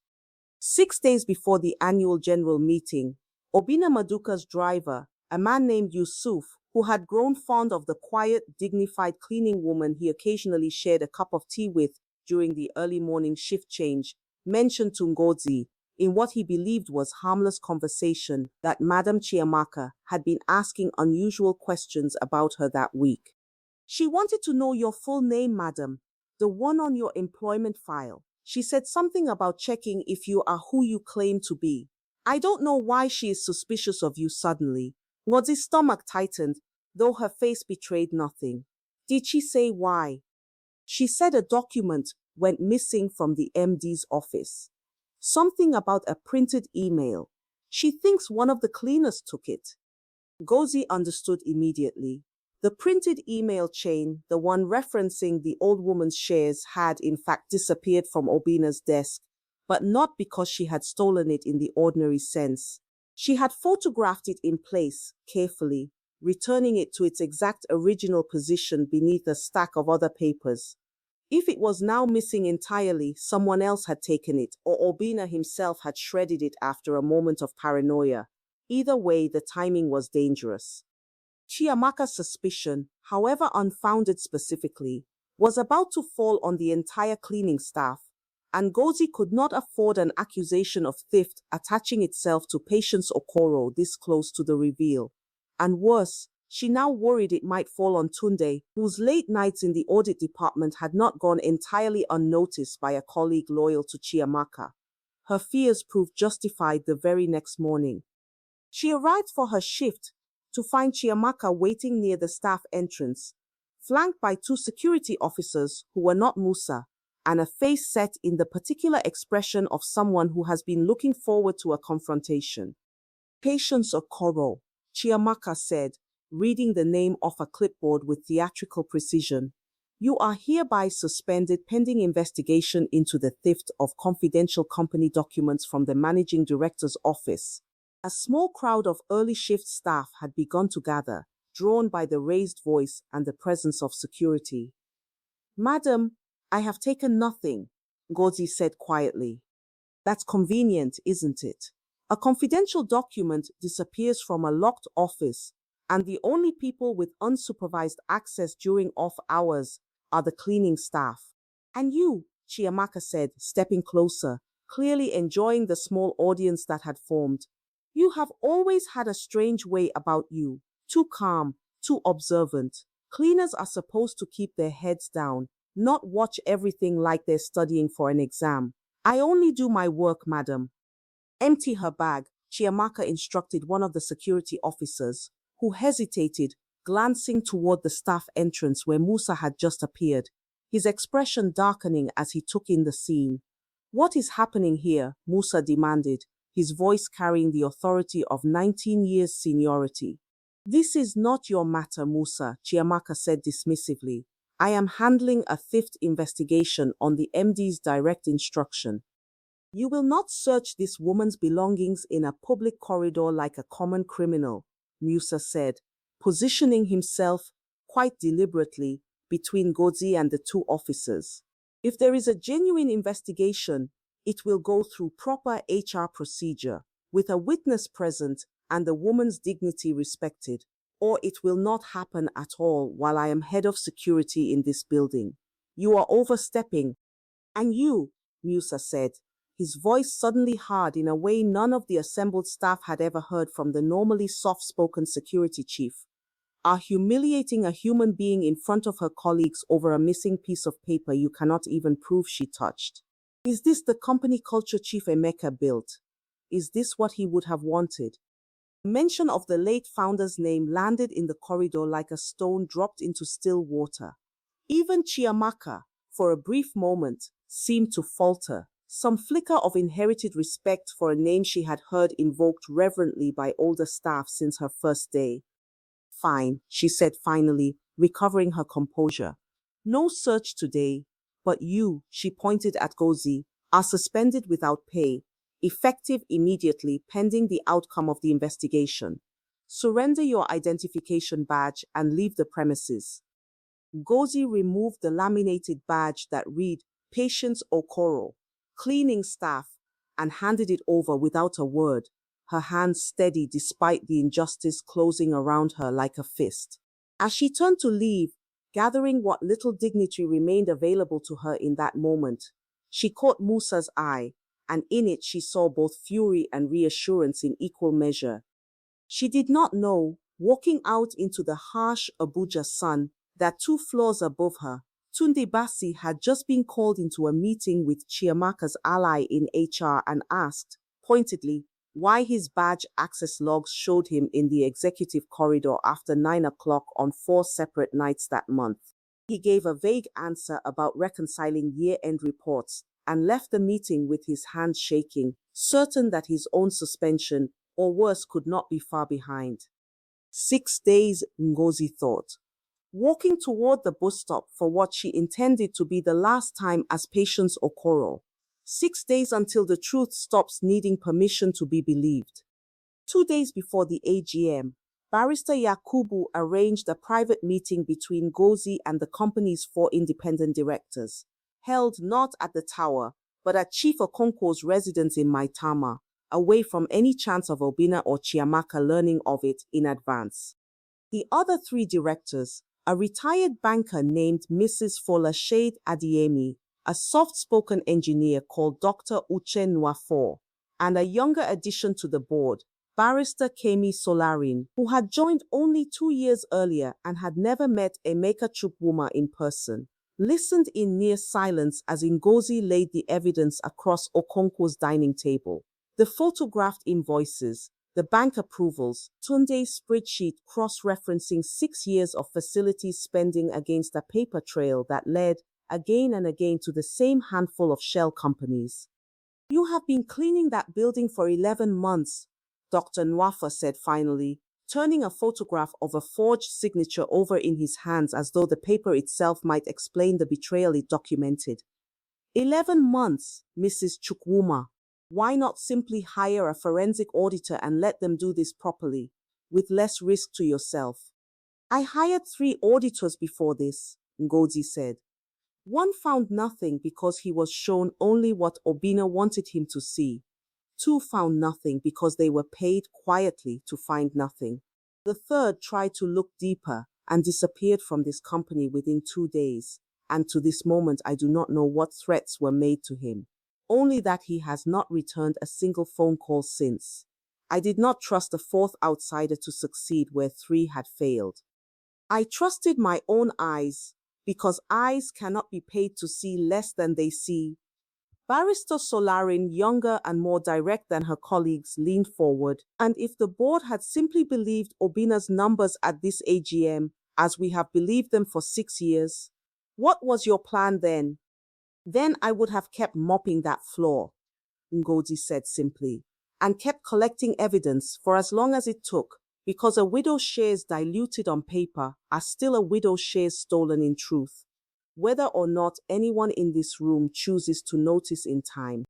6 days before the annual general meeting, Obina Maduka's driver, a man named Yusuf, who had grown fond of the quiet, dignified cleaning woman he occasionally shared a cup of tea with during the early morning shift change, mentioned to Ngozi, in what he believed was harmless conversation, that Madam Chiamaka had been asking unusual questions about her that week. She wanted to know your full name, madam, the one on your employment file. She said something about checking if you are who you claim to be. I don't know why she is suspicious of you suddenly. Ngozi's stomach tightened, though her face betrayed nothing. Did she say why? She said a document went missing from the MD's office. Something about a printed email. She thinks one of the cleaners took it. Ngozi understood immediately. The printed email chain, the one referencing the old woman's shares, had in fact disappeared from Obina's desk, but not because she had stolen it in the ordinary sense. She had photographed it in place, carefully, returning it to its exact original position beneath a stack of other papers. If it was now missing entirely, someone else had taken it, or Obina himself had shredded it after a moment of paranoia. Either way, the timing was dangerous. Chiamaka's suspicion, however unfounded specifically, was about to fall on the entire cleaning staff, and Ngozi could not afford an accusation of theft attaching itself to Patience Okoro this close to the reveal. And worse, she now worried it might fall on Tunde, whose late nights in the audit department had not gone entirely unnoticed by a colleague loyal to Chiamaka. Her fears proved justified the very next morning. She arrived for her shift to find Chiamaka waiting near the staff entrance, flanked by 2 security officers who were not Musa, and a face set in the particular expression of someone who has been looking forward to a confrontation. Patience Okoro, Chiamaka said, reading the name off a clipboard with theatrical precision. You are hereby suspended pending investigation into the theft of confidential company documents from the managing director's office. A small crowd of early shift staff had begun to gather, drawn by the raised voice and the presence of security. Madam, I have taken nothing, Ngozi said quietly. That's convenient, isn't it? A confidential document disappears from a locked office, and the only people with unsupervised access during off hours are the cleaning staff. And you, Chiamaka said, stepping closer, clearly enjoying the small audience that had formed. You have always had a strange way about you, too calm, too observant. Cleaners are supposed to keep their heads down, not watch everything like they're studying for an exam. I only do my work, madam. Empty her bag, Chiamaka instructed one of the security officers, who hesitated, glancing toward the staff entrance where Musa had just appeared, his expression darkening as he took in the scene. What is happening here? Musa demanded, his voice carrying the authority of 19 years seniority. This is not your matter, Musa, Chiamaka said dismissively. I am handling a theft investigation on the MD's direct instruction. You will not search this woman's belongings in a public corridor like a common criminal, Musa said, positioning himself, quite deliberately, between Ngozi and the two officers. If there is a genuine investigation, it will go through proper HR procedure, with a witness present and the woman's dignity respected, or it will not happen at all while I am head of security in this building. You are overstepping. And you, Musa said, his voice suddenly hard in a way none of the assembled staff had ever heard from the normally soft-spoken security chief, are humiliating a human being in front of her colleagues over a missing piece of paper you cannot even prove she touched. Is this the company culture Chief Emeka built? Is this what he would have wanted? Mention of the late founder's name landed in the corridor like a stone dropped into still water. Even Chiamaka, for a brief moment, seemed to falter, some flicker of inherited respect for a name she had heard invoked reverently by older staff since her first day. Fine, she said finally, recovering her composure. No search today, but you, she pointed at Ngozi, are suspended without pay, effective immediately pending the outcome of the investigation. Surrender your identification badge and leave the premises. Ngozi removed the laminated badge that read Patience Okoro, cleaning staff, and handed it over without a word, her hands steady despite the injustice closing around her like a fist. As she turned to leave, gathering what little dignity remained available to her in that moment, she caught Musa's eye, and in it she saw both fury and reassurance in equal measure. She did not know, walking out into the harsh Abuja sun, that 2 floors above her, Tunde Basi had just been called into a meeting with Chiamaka's ally in HR and asked, pointedly, why his badge access logs showed him in the executive corridor after 9 o'clock on 4 separate nights that month. He gave a vague answer about reconciling year-end reports and left the meeting with his hands shaking, certain that his own suspension, or worse, could not be far behind. 6 days, Ngozi thought, walking toward the bus stop for what she intended to be the last time as Patience Okoro. 6 days until the truth stops needing permission to be believed. 2 days before the AGM, Barrister Yakubu arranged a private meeting between Ngozi and the company's 4 independent directors, held not at the tower, but at Chief Okonkwo's residence in Maitama, away from any chance of Obina or Chiamaka learning of it in advance. The other 3 directors, a retired banker named Mrs. Folashade Adiemi, a soft-spoken engineer called Dr. Uche Nwafor, and a younger addition to the board, Barrister Kemi Solarin, who had joined only 2 years earlier and had never met Emeka Chukwuma in person, listened in near silence as Ngozi laid the evidence across Okonkwo's dining table. The photographed invoices, the bank approvals, Tunde's spreadsheet cross-referencing 6 years of facilities spending against a paper trail that led, again and again, to the same handful of shell companies. You have been cleaning that building for 11 months, Dr. Nwafa said finally, turning a photograph of a forged signature over in his hands as though the paper itself might explain the betrayal it documented. 11 months, Mrs. Chukwuma. Why not simply hire a forensic auditor and let them do this properly, with less risk to yourself? I hired 3 auditors before this, Ngozi said. One found nothing because he was shown only what Obina wanted him to see. 2 found nothing because they were paid quietly to find nothing. The third tried to look deeper and disappeared from this company within 2 days. And to this moment, I do not know what threats were made to him. Only that he has not returned a single phone call since. I did not trust a 4th outsider to succeed where 3 had failed. I trusted my own eyes, because eyes cannot be paid to see less than they see. Barrister Solarin, younger and more direct than her colleagues, leaned forward, and if the board had simply believed Obina's numbers at this AGM, as we have believed them for 6 years, what was your plan then? Then I would have kept mopping that floor, Ngozi said simply, and kept collecting evidence for as long as it took, because a widow's shares diluted on paper are still a widow's shares stolen in truth, whether or not anyone in this room chooses to notice in time.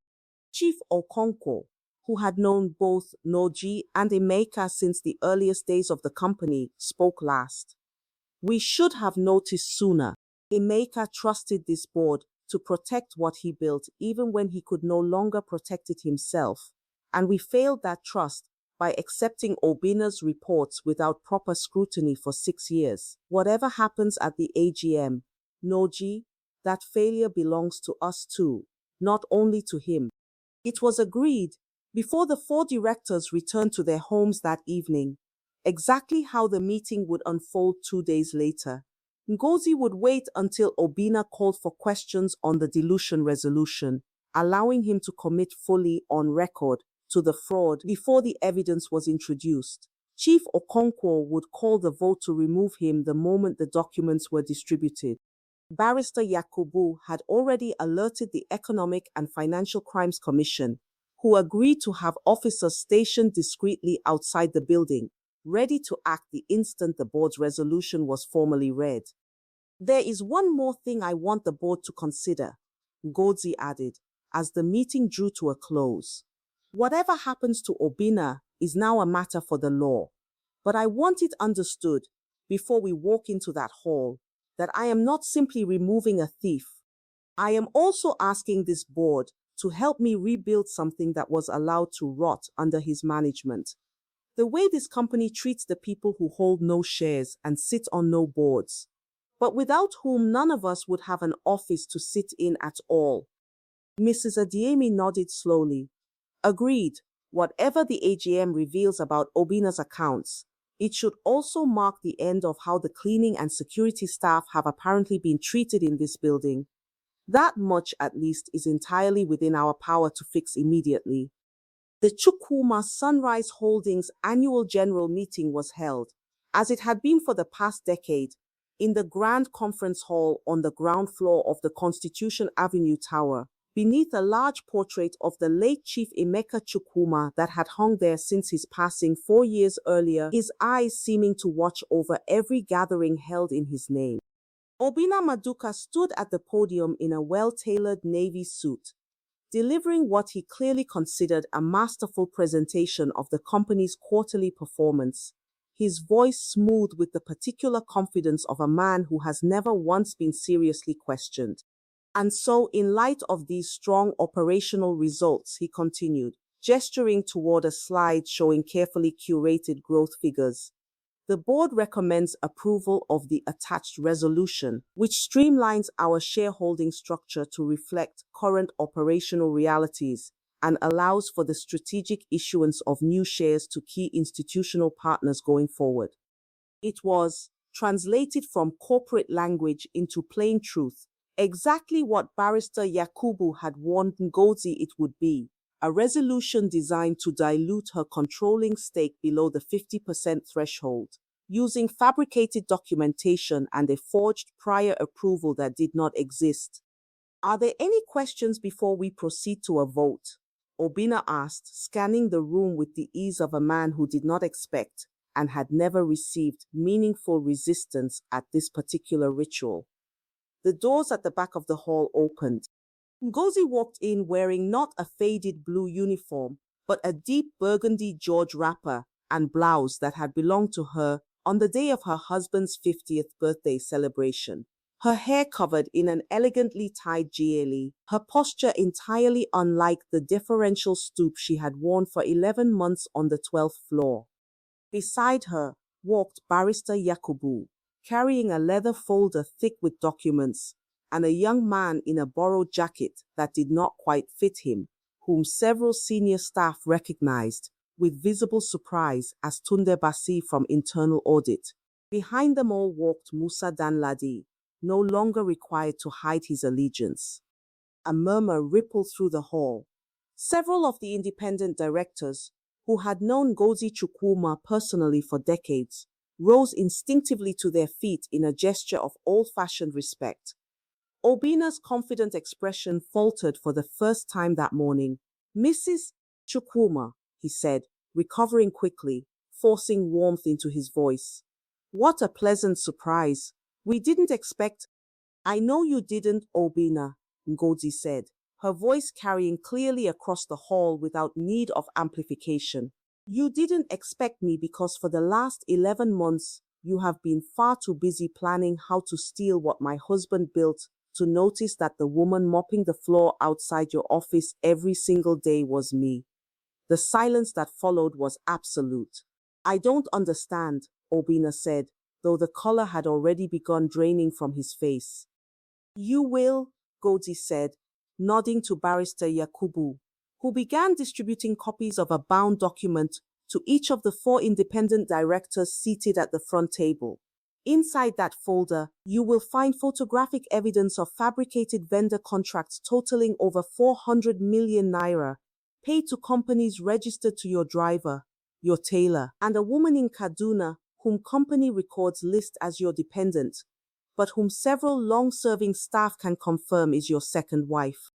Chief Okonkwo, who had known both Noji and Emeka since the earliest days of the company, spoke last. We should have noticed sooner. Emeka trusted this board to protect what he built even when he could no longer protect it himself, and we failed that trust by accepting Obina's reports without proper scrutiny for 6 years. Whatever happens at the AGM, Noji, that failure belongs to us too, not only to him. It was agreed, before the 4 directors returned to their homes that evening, exactly how the meeting would unfold 2 days later. Ngozi would wait until Obina called for questions on the dilution resolution, allowing him to commit fully on record to the fraud before the evidence was introduced. Chief Okonkwo would call the vote to remove him the moment the documents were distributed. Barrister Yakubu had already alerted the Economic and Financial Crimes Commission, who agreed to have officers stationed discreetly outside the building, ready to act the instant the board's resolution was formally read. There is one more thing I want the board to consider, Ngozi added, as the meeting drew to a close. Whatever happens to Obina is now a matter for the law, but I want it understood, before we walk into that hall, that I am not simply removing a thief. I am also asking this board to help me rebuild something that was allowed to rot under his management. The way this company treats the people who hold no shares and sit on no boards, but without whom none of us would have an office to sit in at all. Mrs. Adiemi nodded slowly. Agreed, whatever the AGM reveals about Obina's accounts, it should also mark the end of how the cleaning and security staff have apparently been treated in this building. That much, at least, is entirely within our power to fix immediately. The Chukwuma Sunrise Holdings annual general meeting was held, as it had been for the past decade, in the Grand Conference Hall on the ground floor of the Constitution Avenue Tower, beneath a large portrait of the late Chief Emeka Chukwuma that had hung there since his passing 4 years earlier, his eyes seeming to watch over every gathering held in his name. Obina Maduka stood at the podium in a well-tailored navy suit, delivering what he clearly considered a masterful presentation of the company's quarterly performance, his voice smooth with the particular confidence of a man who has never once been seriously questioned. And so, in light of these strong operational results, he continued, gesturing toward a slide showing carefully curated growth figures. The board recommends approval of the attached resolution, which streamlines our shareholding structure to reflect current operational realities and allows for the strategic issuance of new shares to key institutional partners going forward. It was, translated from corporate language into plain truth, exactly what Barrister Yakubu had warned Ngozi it would be, a resolution designed to dilute her controlling stake below the 50% threshold, using fabricated documentation and a forged prior approval that did not exist. Are there any questions before we proceed to a vote? Obina asked, scanning the room with the ease of a man who did not expect, and had never received meaningful resistance at this particular ritual. The doors at the back of the hall opened. Ngozi walked in wearing not a faded blue uniform, but a deep burgundy George wrapper and blouse that had belonged to her on the day of her husband's 50th birthday celebration. Her hair covered in an elegantly tied gilet, her posture entirely unlike the deferential stoop she had worn for 11 months on the 12th floor. Beside her walked Barrister Yakubu, carrying a leather folder thick with documents, and a young man in a borrowed jacket that did not quite fit him, whom several senior staff recognized with visible surprise as Tunde Basi from Internal Audit. Behind them all walked Musa Danladi, no longer required to hide his allegiance. A murmur rippled through the hall. Several of the independent directors, who had known Ngozi Chukwuma personally for decades, rose instinctively to their feet in a gesture of old-fashioned respect. Obina's confident expression faltered for the first time that morning. "Mrs. Chukwuma," he said, recovering quickly, forcing warmth into his voice. "What a pleasant surprise. We didn't expect—" "I know you didn't, Obina," Ngozi said, her voice carrying clearly across the hall without need of amplification. "You didn't expect me because for the last 11 months, you have been far too busy planning how to steal what my husband built to notice that the woman mopping the floor outside your office every single day was me." The silence that followed was absolute. "I don't understand," Obina said, though the color had already begun draining from his face. "You will," Ngozi said, nodding to Barrister Yakubu, who began distributing copies of a bound document to each of the 4 independent directors seated at the front table. "Inside that folder, you will find photographic evidence of fabricated vendor contracts totaling over 400 million naira, paid to companies registered to your driver, your tailor, and a woman in Kaduna whom company records list as your dependent, but whom several long-serving staff can confirm is your second wife.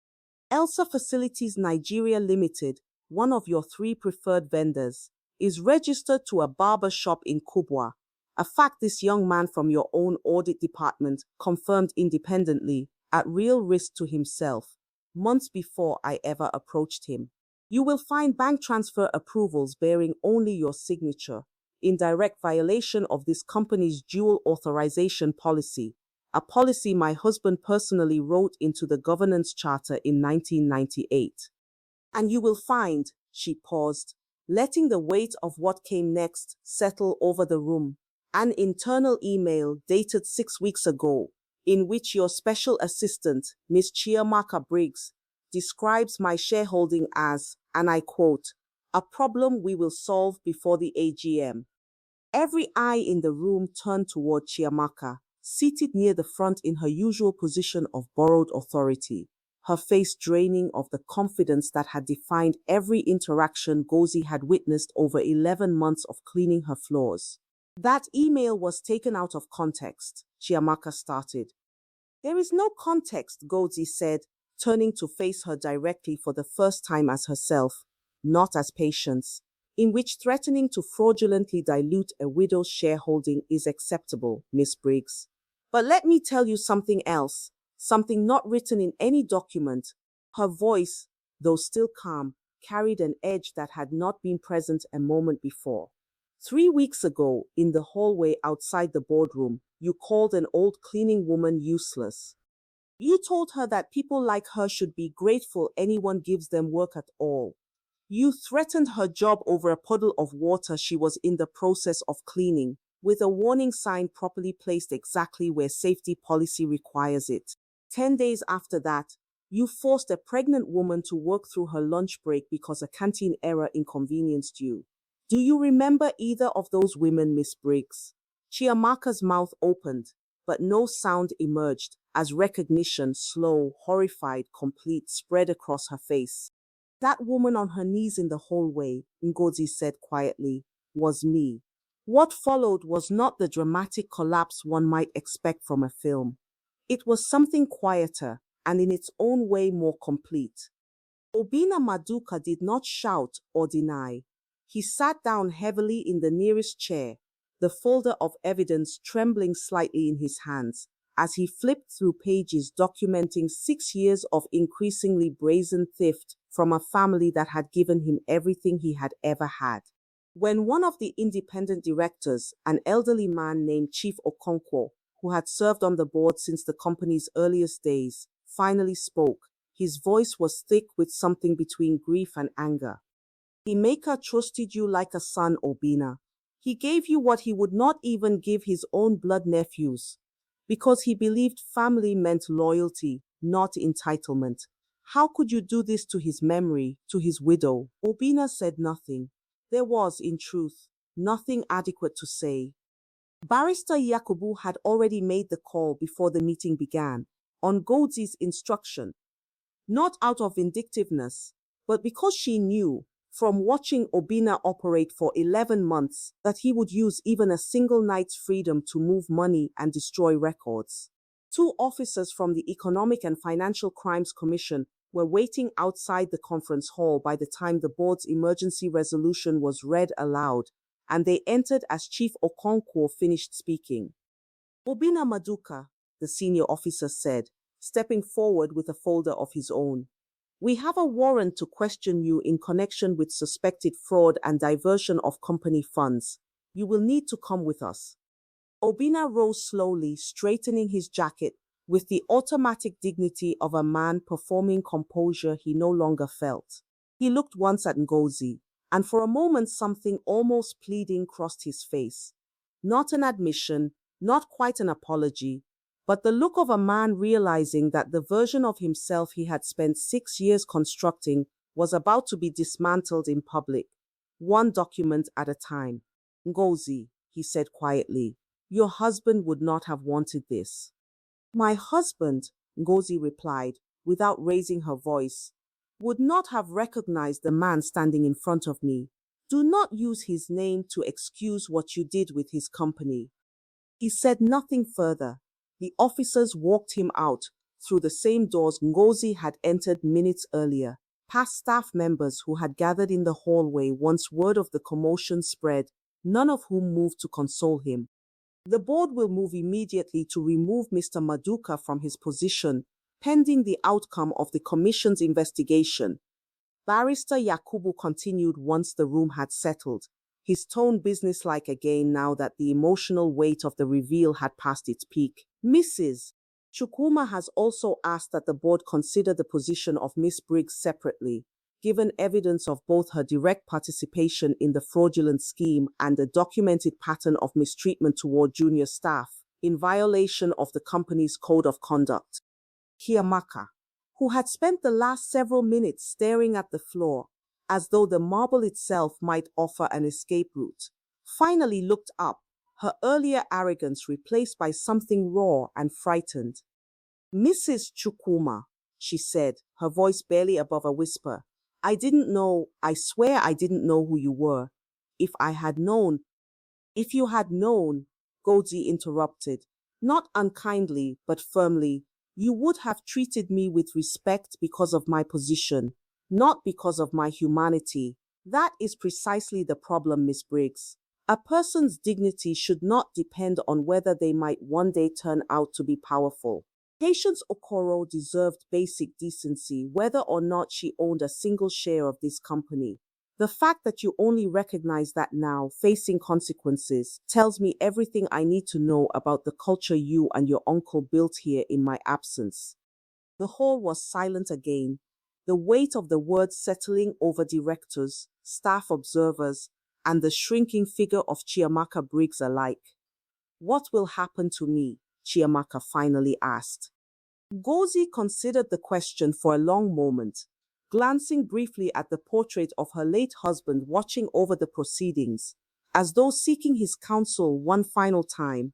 Elsa Facilities Nigeria Limited, one of your 3 preferred vendors, is registered to a barber shop in Kubwa, a fact this young man from your own audit department confirmed independently, at real risk to himself, months before I ever approached him. You will find bank transfer approvals bearing only your signature, in direct violation of this company's dual authorization policy, a policy my husband personally wrote into the governance charter in 1998. And you will find," she paused, letting the weight of what came next settle over the room, "an internal email dated 6 weeks ago, in which your special assistant, Miss Chiamaka Briggs, describes my shareholding as, and I quote, a problem we will solve before the AGM." Every eye in the room turned toward Chiamaka, seated near the front in her usual position of borrowed authority, her face draining of the confidence that had defined every interaction Ngozi had witnessed over 11 months of cleaning her floors. "That email was taken out of context," Chiamaka started. "There is no context," Ngozi said, turning to face her directly for the first time as herself, not as Patience, "in which threatening to fraudulently dilute a widow's shareholding is acceptable, Miss Briggs. But let me tell you something else, something not written in any document." Her voice, though still calm, carried an edge that had not been present a moment before. 3 weeks ago, in the hallway outside the boardroom, you called an old cleaning woman useless. You told her that people like her should be grateful anyone gives them work at all. You threatened her job over a puddle of water she was in the process of cleaning, with a warning sign properly placed exactly where safety policy requires it. 10 days after that, you forced a pregnant woman to work through her lunch break because a canteen error inconvenienced you. Do you remember either of those women, Miss Briggs? Chiamaka's mouth opened, but no sound emerged, as recognition, slow, horrified, complete, spread across her face. "That woman on her knees in the hallway," Ngozi said quietly, "was me." What followed was not the dramatic collapse one might expect from a film. It was something quieter, and in its own way more complete. Obina Maduka did not shout or deny. He sat down heavily in the nearest chair, the folder of evidence trembling slightly in his hands, as he flipped through pages documenting 6 years of increasingly brazen theft from a family that had given him everything he had ever had. When one of the independent directors, an elderly man named Chief Okonkwo, who had served on the board since the company's earliest days, finally spoke, his voice was thick with something between grief and anger. Chiamaka trusted you like a son, Obina. He gave you what he would not even give his own blood nephews, because he believed family meant loyalty, not entitlement. How could you do this to his memory, to his widow? Obina said nothing. There was, in truth, nothing adequate to say. Barrister Yakubu had already made the call before the meeting began, on Ngozi's instruction, not out of vindictiveness, but because she knew, from watching Obina operate for 11 months, that he would use even a single night's freedom to move money and destroy records. Two officers from the Economic and Financial Crimes Commission were waiting outside the conference hall by the time the board's emergency resolution was read aloud, and they entered as Chief Okonkwo finished speaking. Obina Maduka, the senior officer said, stepping forward with a folder of his own. We have a warrant to question you in connection with suspected fraud and diversion of company funds. You will need to come with us. Obina rose slowly, straightening his jacket, with the automatic dignity of a man performing composure he no longer felt. He looked once at Ngozi, and for a moment something almost pleading crossed his face. Not an admission, not quite an apology, but the look of a man realizing that the version of himself he had spent 6 years constructing was about to be dismantled in public, one document at a time. Ngozi, he said quietly, your husband would not have wanted this. My husband, Ngozi replied, without raising her voice, would not have recognized the man standing in front of me. Do not use his name to excuse what you did with his company. He said nothing further. The officers walked him out, through the same doors Ngozi had entered minutes earlier, past staff members who had gathered in the hallway once word of the commotion spread, none of whom moved to console him. The board will move immediately to remove Mr. Maduka from his position, pending the outcome of the commission's investigation. Barrister Yakubu continued once the room had settled, his tone businesslike again now that the emotional weight of the reveal had passed its peak. Mrs. Chukwuma has also asked that the board consider the position of Miss Briggs separately, given evidence of both her direct participation in the fraudulent scheme and a documented pattern of mistreatment toward junior staff, in violation of the company's code of conduct. Chiamaka, who had spent the last several minutes staring at the floor, as though the marble itself might offer an escape route, finally looked up, her earlier arrogance replaced by something raw and frightened. Mrs. Chukwuma, she said, her voice barely above a whisper, I swear I didn't know who you were. If you had known, Ngozi interrupted, not unkindly but firmly, you would have treated me with respect because of my position, not because of my humanity. That is precisely the problem, Miss Briggs. A person's dignity should not depend on whether they might one day turn out to be powerful. Patience Okoro deserved basic decency whether or not she owned a single share of this company. The fact that you only recognize that now, facing consequences, tells me everything I need to know about the culture you and your uncle built here in my absence. The hall was silent again, the weight of the words settling over directors, staff observers, and the shrinking figure of Chiamaka Briggs alike. What will happen to me? Chiamaka finally asked. Ngozi considered the question for a long moment, glancing briefly at the portrait of her late husband watching over the proceedings, as though seeking his counsel one final time.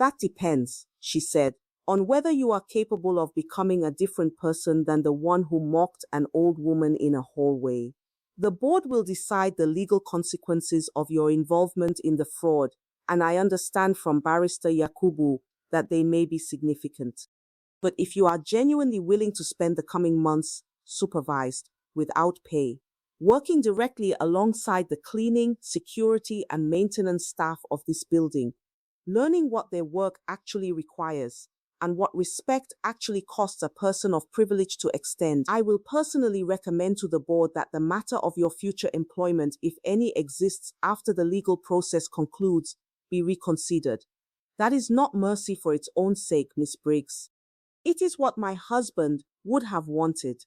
That depends, she said, on whether you are capable of becoming a different person than the one who mocked an old woman in a hallway. The board will decide the legal consequences of your involvement in the fraud, and I understand from Barrister Yakubu that they may be significant. But if you are genuinely willing to spend the coming months supervised, without pay, working directly alongside the cleaning, security, and maintenance staff of this building, learning what their work actually requires and what respect actually costs a person of privilege to extend. I will personally recommend to the board that the matter of your future employment, if any exists after the legal process concludes, be reconsidered. That is not mercy for its own sake, Miss Briggs. It is what my husband would have wanted,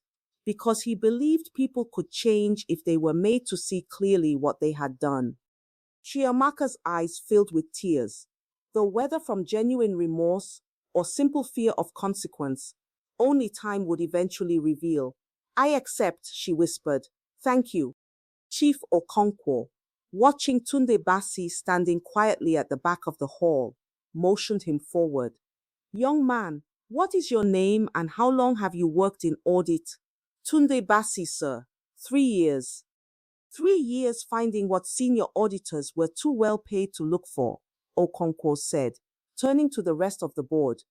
because he believed people could change if they were made to see clearly what they had done. Chiamaka's eyes filled with tears, though whether from genuine remorse or simple fear of consequence, only time would eventually reveal. I accept, she whispered. Thank you. Chief Okonkwo, watching Tunde Basi standing quietly at the back of the hall, motioned him forward. Young man, what is your name and how long have you worked in audit? Tunde Basi, sir. 3 years. 3 years finding what senior auditors were too well paid to look for, Okonkwo said, turning to the rest of the board.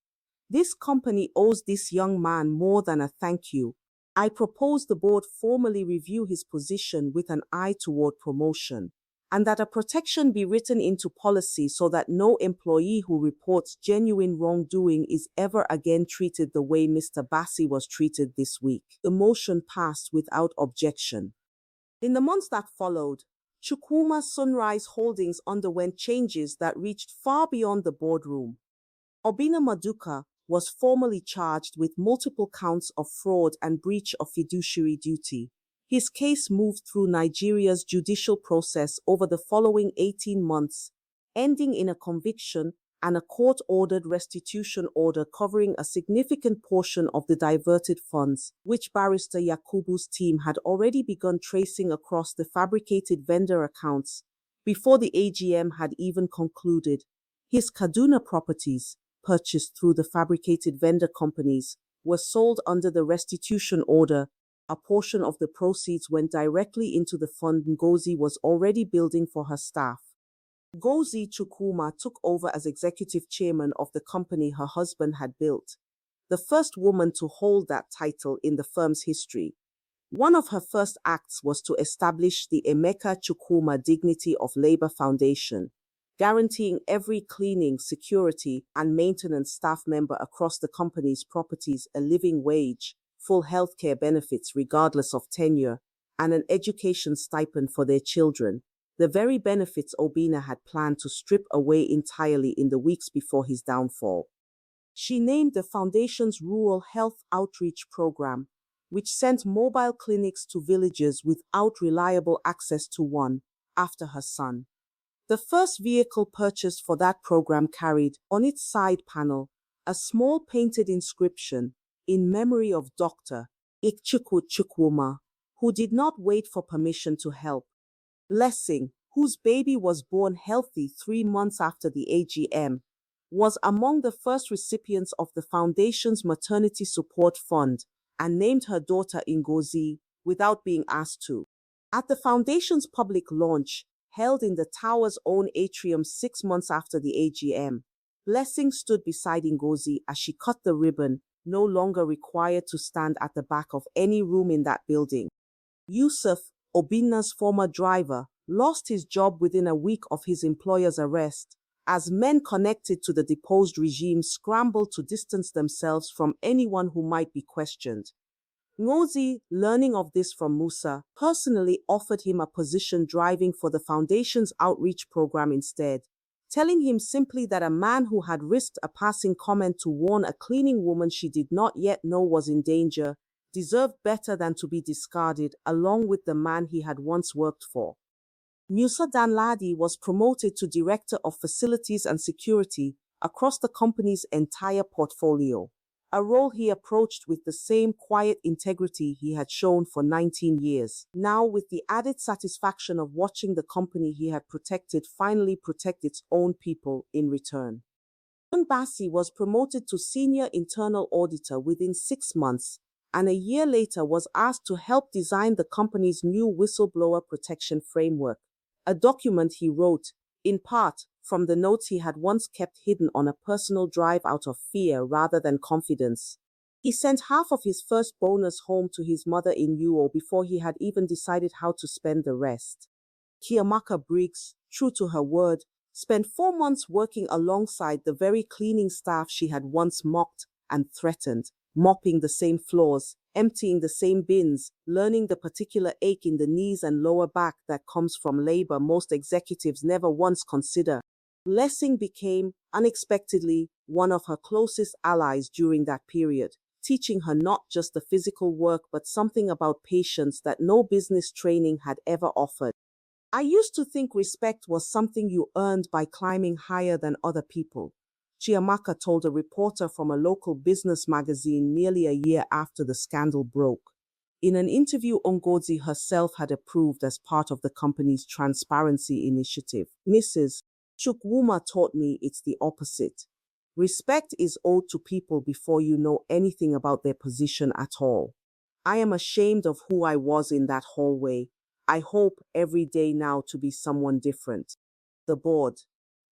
This company owes this young man more than a thank you. I propose the board formally review his position with an eye toward promotion, and that a protection be written into policy so that no employee who reports genuine wrongdoing is ever again treated the way Mr. Bassi was treated this week. The motion passed without objection. In the months that followed, Chukwuma Sunrise Holdings underwent changes that reached far beyond the boardroom. Obina Maduka was formally charged with multiple counts of fraud and breach of fiduciary duty. His case moved through Nigeria's judicial process over the following 18 months, ending in a conviction and a court-ordered restitution order covering a significant portion of the diverted funds, which Barrister Yakubu's team had already begun tracing across the fabricated vendor accounts before the AGM had even concluded. His Kaduna properties, purchased through the fabricated vendor companies, were sold under the restitution order. A portion of the proceeds went directly into the fund Ngozi was already building for her staff. Ngozi Chukwuma took over as executive chairman of the company her husband had built, the first woman to hold that title in the firm's history. One of her first acts was to establish the Emeka Chukwuma Dignity of Labor Foundation, guaranteeing every cleaning, security, and maintenance staff member across the company's properties a living wage, full healthcare benefits regardless of tenure, and an education stipend for their children, the very benefits Obina had planned to strip away entirely in the weeks before his downfall. She named the foundation's Rural Health Outreach Program, which sent mobile clinics to villages without reliable access to one, after her son. The first vehicle purchased for that program carried, on its side panel, a small painted inscription, in memory of Dr. Ikchukwu Chukwuma, who did not wait for permission to help. Blessing, whose baby was born healthy 3 months after the AGM, was among the first recipients of the foundation's maternity support fund and named her daughter Ngozi without being asked to. At the foundation's public launch, held in the tower's own atrium 6 months after the AGM, Blessing stood beside Ngozi as she cut the ribbon, no longer required to stand at the back of any room in that building. Yusuf, Obina's former driver, lost his job within a week of his employer's arrest, as men connected to the deposed regime scrambled to distance themselves from anyone who might be questioned. Ngozi, learning of this from Musa, personally offered him a position driving for the foundation's outreach program instead, telling him simply that a man who had risked a passing comment to warn a cleaning woman she did not yet know was in danger deserved better than to be discarded along with the man he had once worked for. Musa Danladi was promoted to Director of Facilities and Security across the company's entire portfolio, a role he approached with the same quiet integrity he had shown for 19 years, now with the added satisfaction of watching the company he had protected finally protect its own people in return. Bassi was promoted to Senior Internal Auditor within 6 months, and a year later was asked to help design the company's new whistleblower protection framework, a document he wrote, in part, from the notes he had once kept hidden on a personal drive out of fear rather than confidence. He sent half of his first bonus home to his mother in Euro before he had even decided how to spend the rest. Chiamaka Briggs, true to her word, spent 4 months working alongside the very cleaning staff she had once mocked and threatened, mopping the same floors, emptying the same bins, learning the particular ache in the knees and lower back that comes from labor most executives never once consider. Blessing became, unexpectedly, one of her closest allies during that period, teaching her not just the physical work but something about patience that no business training had ever offered. I used to think respect was something you earned by climbing higher than other people, Chiamaka told a reporter from a local business magazine nearly a year after the scandal broke. In an interview Ngozi herself had approved as part of the company's transparency initiative, Mrs. Chukwuma taught me it's the opposite. Respect is owed to people before you know anything about their position at all. I am ashamed of who I was in that hallway. I hope every day now to be someone different. The board,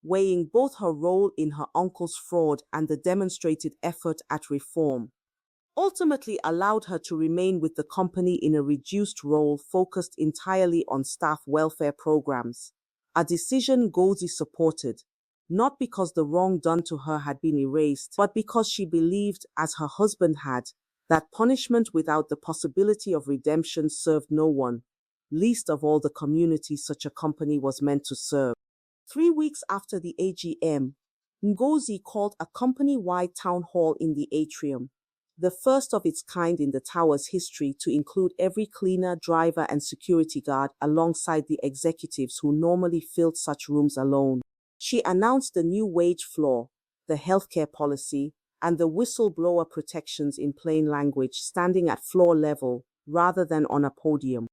weighing both her role in her uncle's fraud and the demonstrated effort at reform, ultimately allowed her to remain with the company in a reduced role focused entirely on staff welfare programs, a decision Ngozi supported, not because the wrong done to her had been erased, but because she believed, as her husband had, that punishment without the possibility of redemption served no one, least of all the community such a company was meant to serve. 3 weeks after the AGM, Ngozi called a company-wide town hall in the atrium, the first of its kind in the tower's history to include every cleaner, driver, and security guard alongside the executives who normally filled such rooms alone. She announced the new wage floor, the healthcare policy, and the whistleblower protections in plain language, standing at floor level rather than on a podium.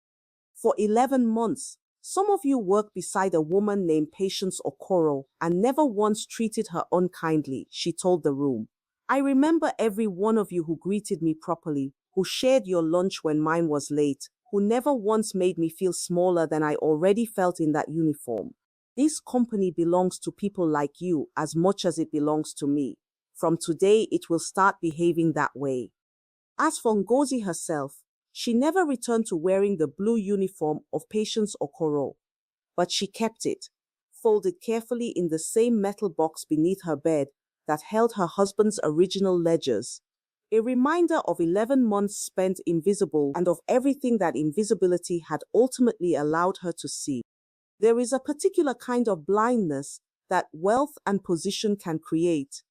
For 11 months, some of you worked beside a woman named Patience Okoro and never once treated her unkindly, she told the room. I remember every one of you who greeted me properly, who shared your lunch when mine was late, who never once made me feel smaller than I already felt in that uniform. This company belongs to people like you as much as it belongs to me. From today, it will start behaving that way. As for Ngozi herself, she never returned to wearing the blue uniform of Patience Okoro, but she kept it, folded carefully in the same metal box beneath her bed that held her husband's original ledgers, a reminder of 11 months spent invisible and of everything that invisibility had ultimately allowed her to see. There is a particular kind of blindness that wealth and position can create,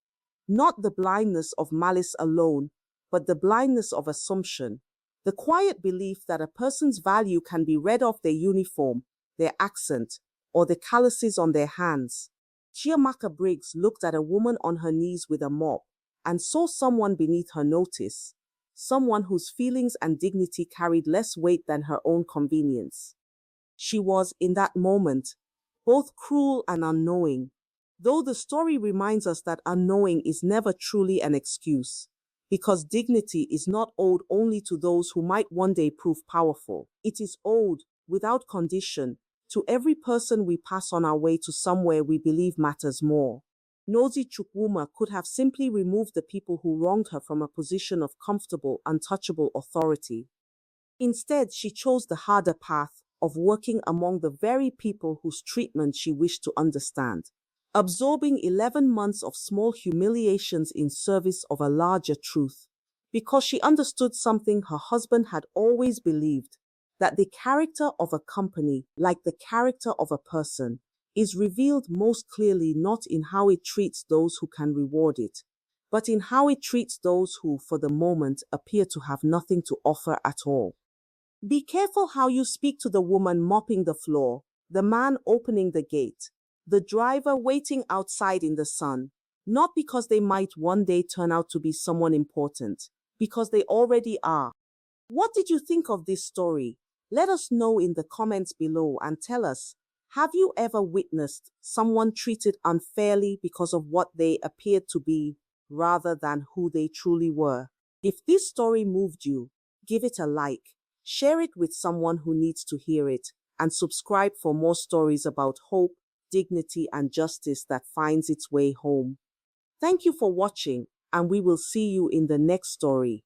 not the blindness of malice alone, but the blindness of assumption, the quiet belief that a person's value can be read off their uniform, their accent, or the calluses on their hands. Chiamaka Briggs looked at a woman on her knees with a mop and saw someone beneath her notice, someone whose feelings and dignity carried less weight than her own convenience. She was, in that moment, both cruel and unknowing, though the story reminds us that unknowing is never truly an excuse, because dignity is not owed only to those who might one day prove powerful. It is owed, without condition, to every person we pass on our way to somewhere we believe matters more. Ngozi Chukwuma could have simply removed the people who wronged her from a position of comfortable, untouchable authority. Instead, she chose the harder path of working among the very people whose treatment she wished to understand, absorbing 11 months of small humiliations in service of a larger truth, because she understood something her husband had always believed, that the character of a company, like the character of a person, is revealed most clearly not in how it treats those who can reward it, but in how it treats those who, for the moment, appear to have nothing to offer at all. Be careful how you speak to the woman mopping the floor, the man opening the gate, the driver waiting outside in the sun, not because they might one day turn out to be someone important, because they already are. What did you think of this story? Let us know in the comments below and tell us, have you ever witnessed someone treated unfairly because of what they appeared to be, rather than who they truly were? If this story moved you, give it a like, share it with someone who needs to hear it, and subscribe for more stories about hope, dignity, and justice that finds its way home. Thank you for watching, and we will see you in the next story.